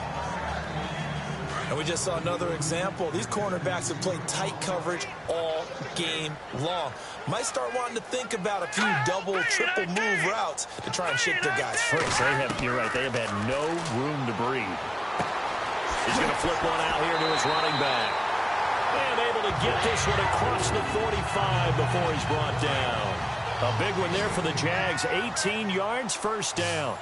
And we just saw another example. These cornerbacks have played tight coverage all game long. Might start wanting to think about a few double, triple move routes to try and shake their guys free. You're right, they have had no room to breathe. He's going to flip one out here to his running back. And able to get this one across the 45 before he's brought down. A big one there for the Jags. 18 yards, first down.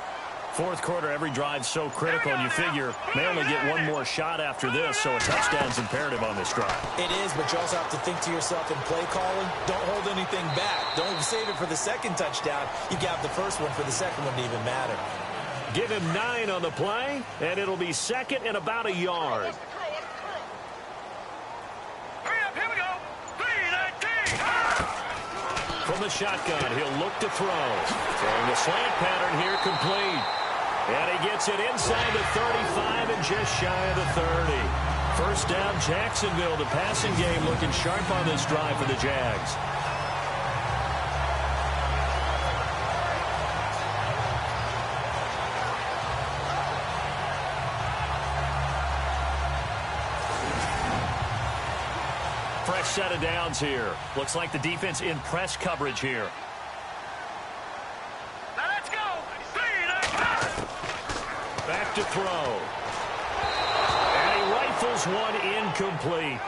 4th quarter, every drive's so critical, and you figure they only get one more shot after this, so a touchdown's imperative on this drive. It is, but you also have to think to yourself in play calling, don't hold anything back. Don't save it for the second touchdown. You got the first one for the second one to even matter. Give him 9 on the play, and it'll be second and about a yard. From the shotgun, he'll look to throw. Throwing the slant pattern here complete. And he gets it inside the 35 and just shy of the 30. First down, Jacksonville. The passing game looking sharp on this drive for the Jags. Fresh set of downs here. Looks like the defense in press coverage here. Now let's go. Back to throw. And he rifles one incomplete.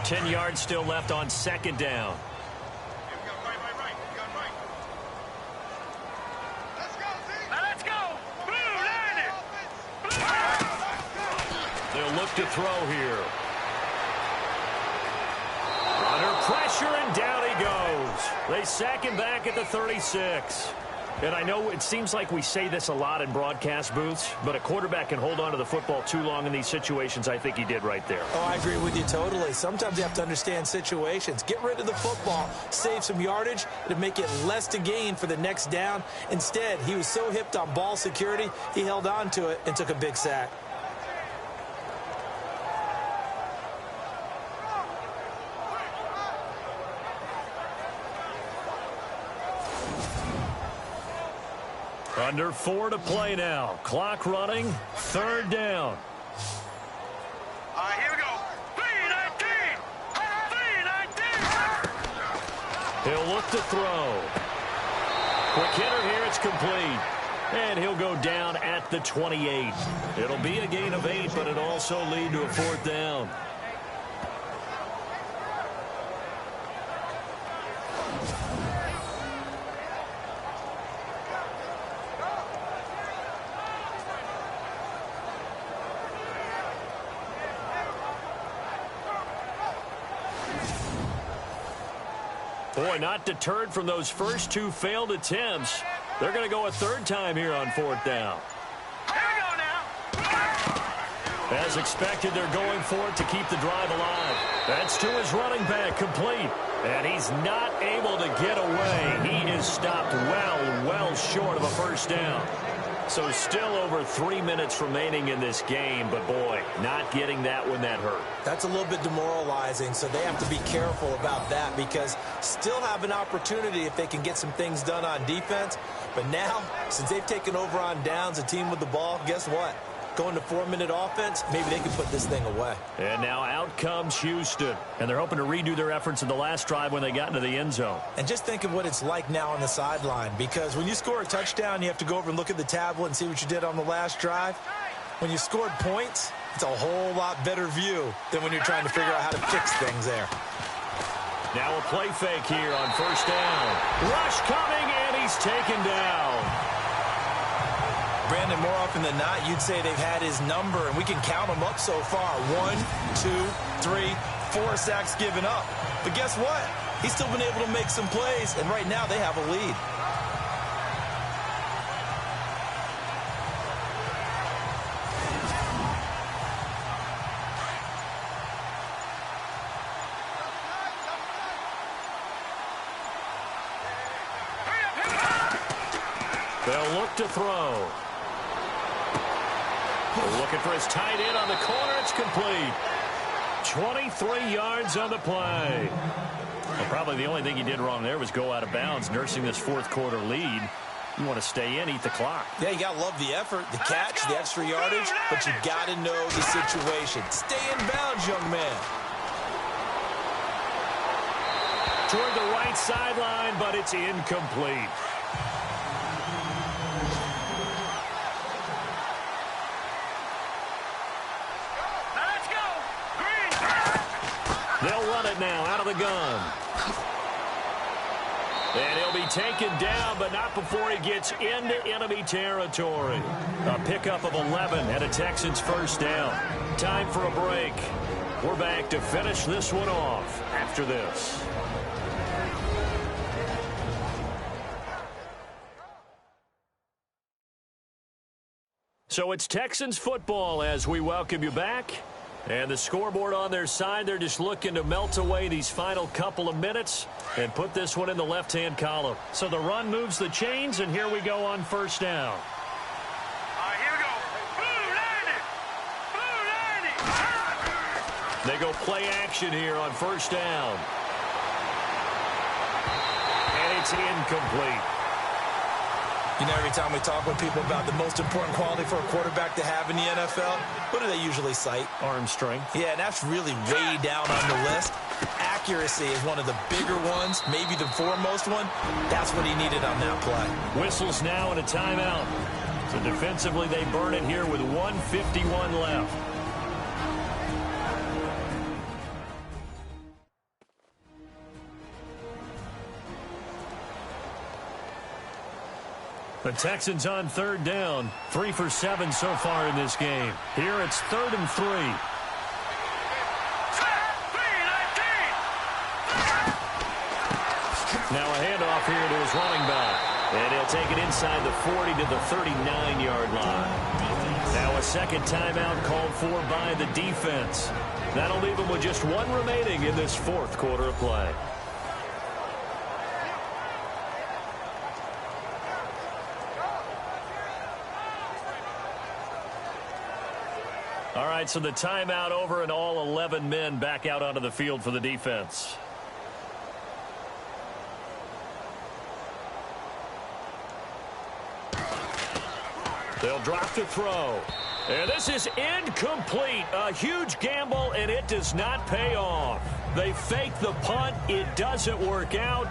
Ten yards still left on second down. Let's go. Blue, line it. They'll look to throw here. Under pressure, and down he goes. They sack him back at the 36. And I know it seems like we say this a lot in broadcast booths, but a quarterback can hold on to the football too long in these situations. I think he did right there. Oh, I agree with you totally. Sometimes you have to understand situations. Get rid of the football, save some yardage to make it less to gain for the next down. Instead, he was so hipped on ball security, he held on to it and took a big sack. Under 4 to play now. Clock running. 3rd down. All right, here we go. 3-19. 3-19. He'll look to throw. Quick hitter here. It's complete. And he'll go down at the 28. It'll be a gain of 8, but it'll also lead to a 4th down. Boy, not deterred from those first 2 failed attempts. They're going to go a 3rd time here on 4th down. Here we go now. As expected, they're going for it to keep the drive alive. That's to his running back, complete. And he's not able to get away. He is stopped well short of a 1st down. So still over 3 minutes remaining in this game, but boy, not getting that one that hurt. That's a little bit demoralizing, so they have to be careful about that because still have an opportunity if they can get some things done on defense. But now, since they've taken over on downs, a team with the ball, guess what? Going to 4-minute offense, maybe they can put this thing away. And now out comes Houston. And they're hoping to redo their efforts in the last drive when they got into the end zone. And just think of what it's like now on the sideline, because when you score a touchdown, you have to go over and look at the tablet and see what you did on the last drive. When you scored points, it's a whole lot better view than when you're trying to figure out how to fix things there. Now a play fake here on 1st down. Rush coming, and he's taken down. Brandon, more often than not, you'd say they've had his number, and we can count them up so far. 1, 2, 3, 4 sacks given up. But guess what? He's still been able to make some plays, and right now they have a lead. They'll look to throw. Looking for his tight end on the corner. It's complete. 23 yards on the play. Well, probably the only thing he did wrong there was go out of bounds, nursing this 4th quarter lead. You want to stay in, eat the clock. Yeah, you got to love the effort, the catch, the extra yardage, but you got to know the situation. Stay in bounds, young man. Toward the right sideline, but it's incomplete. They'll run it now out of the gun. And he'll be taken down, but not before he gets into enemy territory. A pickup of 11 and a Texans 1st down. Time for a break. We're back to finish this one off after this. So it's Texans football as we welcome you back. And the scoreboard on their side, they're just looking to melt away these final couple of minutes and put this one in the left-hand column. So the run moves the chains, and here we go on 1st down. All right, here we go. Blue 90. They go play action here on 1st down. And it's incomplete. You know, every time we talk with people about the most important quality for a quarterback to have in the NFL, what do they usually cite? Arm strength. Yeah, and that's really way down on the list. Accuracy is one of the bigger ones, maybe the foremost one. That's what he needed on that play. Whistles now and a timeout. So defensively, they burn it here with 1:51 left. The Texans on 3rd down. 3 for 7 so far in this game. Here it's 3rd and 3. Now a handoff here to his running back. And he'll take it inside the 40 to the 39-yard line. Now a second timeout called for by the defense. That'll leave him with just 1 remaining in this 4th quarter of play. All right, so the timeout over and all 11 men back out onto the field for the defense. They'll drop to throw. And this is incomplete. A huge gamble, and it does not pay off. They fake the punt. It doesn't work out.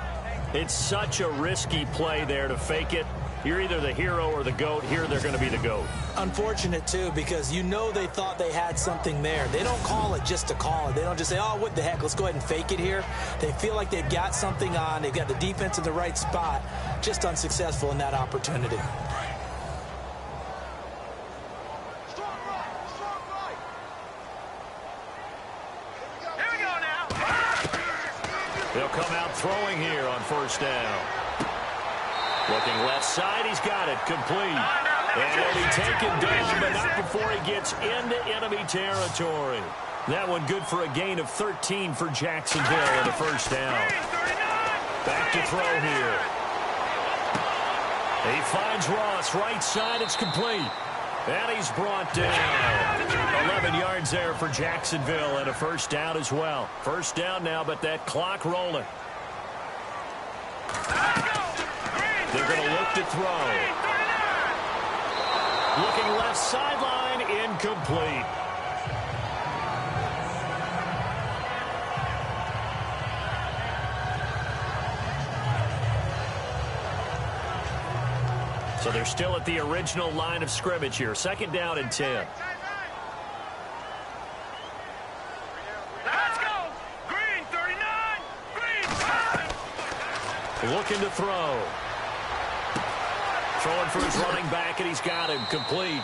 It's such a risky play there to fake it. You're either the hero or the GOAT. Here they're going to be the GOAT. Unfortunate, too, because you know they thought they had something there. They don't call it just to call it. They don't just say, oh, what the heck, let's go ahead and fake it here. They feel like they've got something on. They've got the defense in the right spot. Just unsuccessful in that opportunity. They'll come out throwing here on first down. Looking left side, he's got it, complete. And he'll be taken down, but not before he gets into enemy territory. That one good for a gain of 13 for Jacksonville in the first down. Back to throw here. He finds Ross, right side, it's complete. And he's brought down. 11 yards there for Jacksonville and a first down as well. First down now, but that clock rolling. They're going to look to throw. Looking left sideline, incomplete. So they're still at the original line of scrimmage here. Second down and 10. Let's go! Green, 39! Green! Looking to throw. Throwing for his running back, and he's got him complete.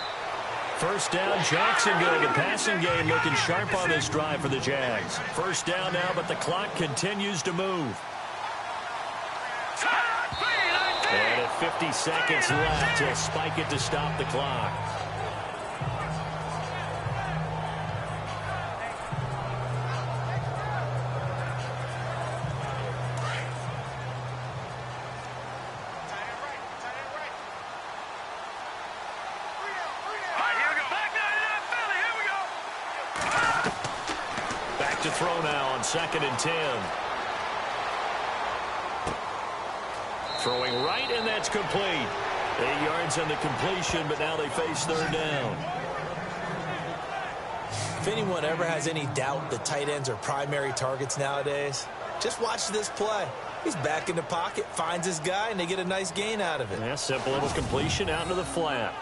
First down, Jacksonville. The passing game looking sharp on this drive for the Jags. First down now, but the clock continues to move. And at 50 seconds left, he'll spike it to stop the clock. Back to throw now on second and 10. Throwing right, and that's complete. 8 yards on the completion, but now they face third down. If anyone ever has any doubt that tight ends are primary targets nowadays, just watch this play. He's back in the pocket, finds his guy, and they get a nice gain out of it. Yeah, simple little completion out into the flat.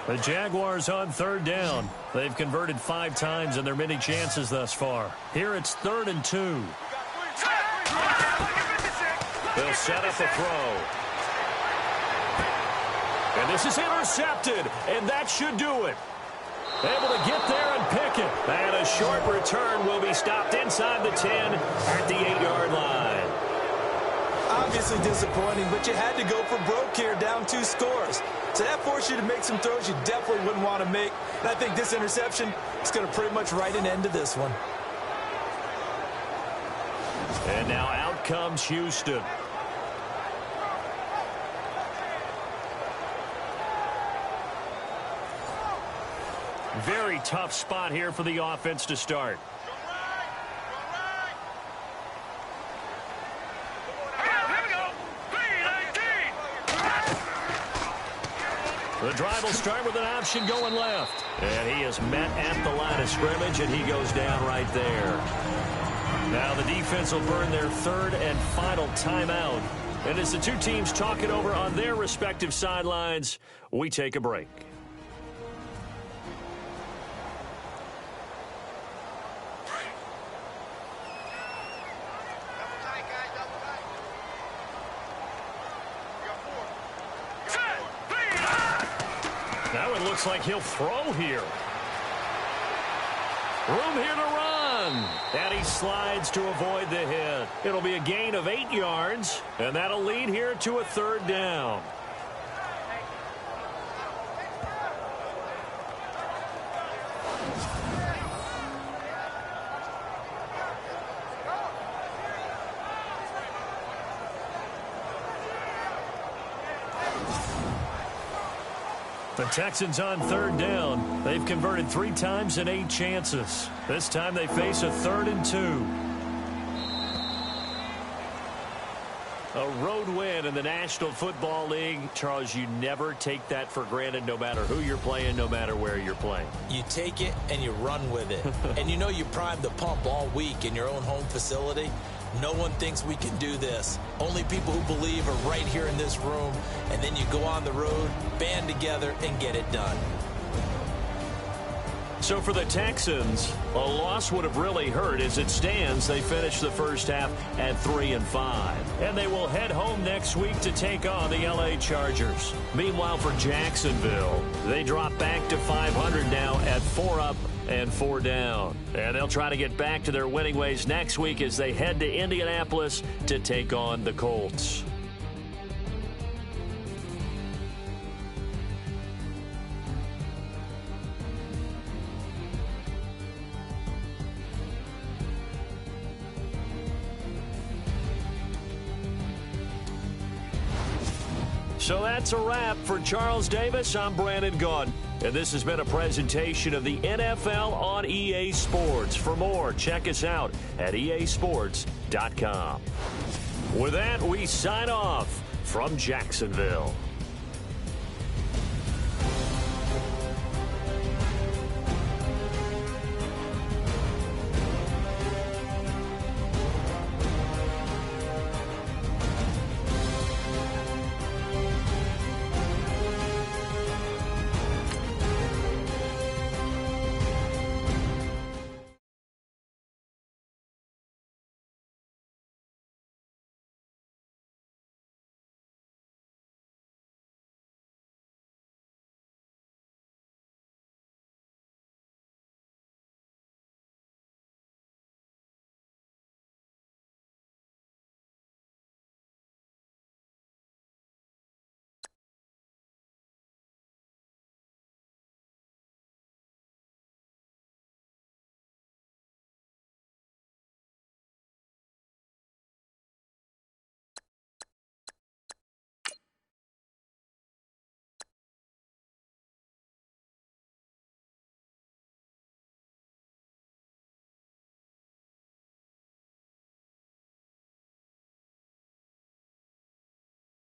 The Jaguars on third down. They've converted 5 times in their many chances thus far. Here it's 3rd and 2. They'll set up a throw. And this is intercepted, and that should do it. Able to get there and pick it. And a short return will be stopped inside the 10 at the 8-yard line. Obviously disappointing, but you had to go for broke here, down 2 scores. So that forced you to make some throws you definitely wouldn't want to make. And I think this interception is going to pretty much write an end to this one. And now out comes Houston. Very tough spot here for the offense to start. The drive will start with an option going left. And he is met at the line of scrimmage, and he goes down right there. Now the defense will burn their 3rd and final timeout. And as the two teams talk it over on their respective sidelines, we take a break. Now it looks like he'll throw here. Room here to run. And he slides to avoid the hit. It'll be a gain of 8 yards, and that'll lead here to a 3rd down. The Texans on third down. They've converted 3 times in 8 chances. This time they face a 3rd and 2. A road win in the National Football League. Charles, you never take that for granted no matter who you're playing, no matter where you're playing. You take it and you run with it. And you know you primed the pump all week in your own home facility. No one thinks we can do this. Only people who believe are right here in this room. And then you go on the road, band together, and get it done. So for the Texans, a loss would have really hurt. As it stands, they finished the first half at 3-5. And they will head home next week to take on the LA Chargers. Meanwhile, for Jacksonville, they drop back to 500 now at 4 up and 4 down. And they'll try to get back to their winning ways next week as they head to Indianapolis to take on the Colts. So that's a wrap. For Charles Davis, I'm Brandon Gaudin. And this has been a presentation of the NFL on EA Sports. For more, check us out at easports.com. With that, we sign off from Jacksonville.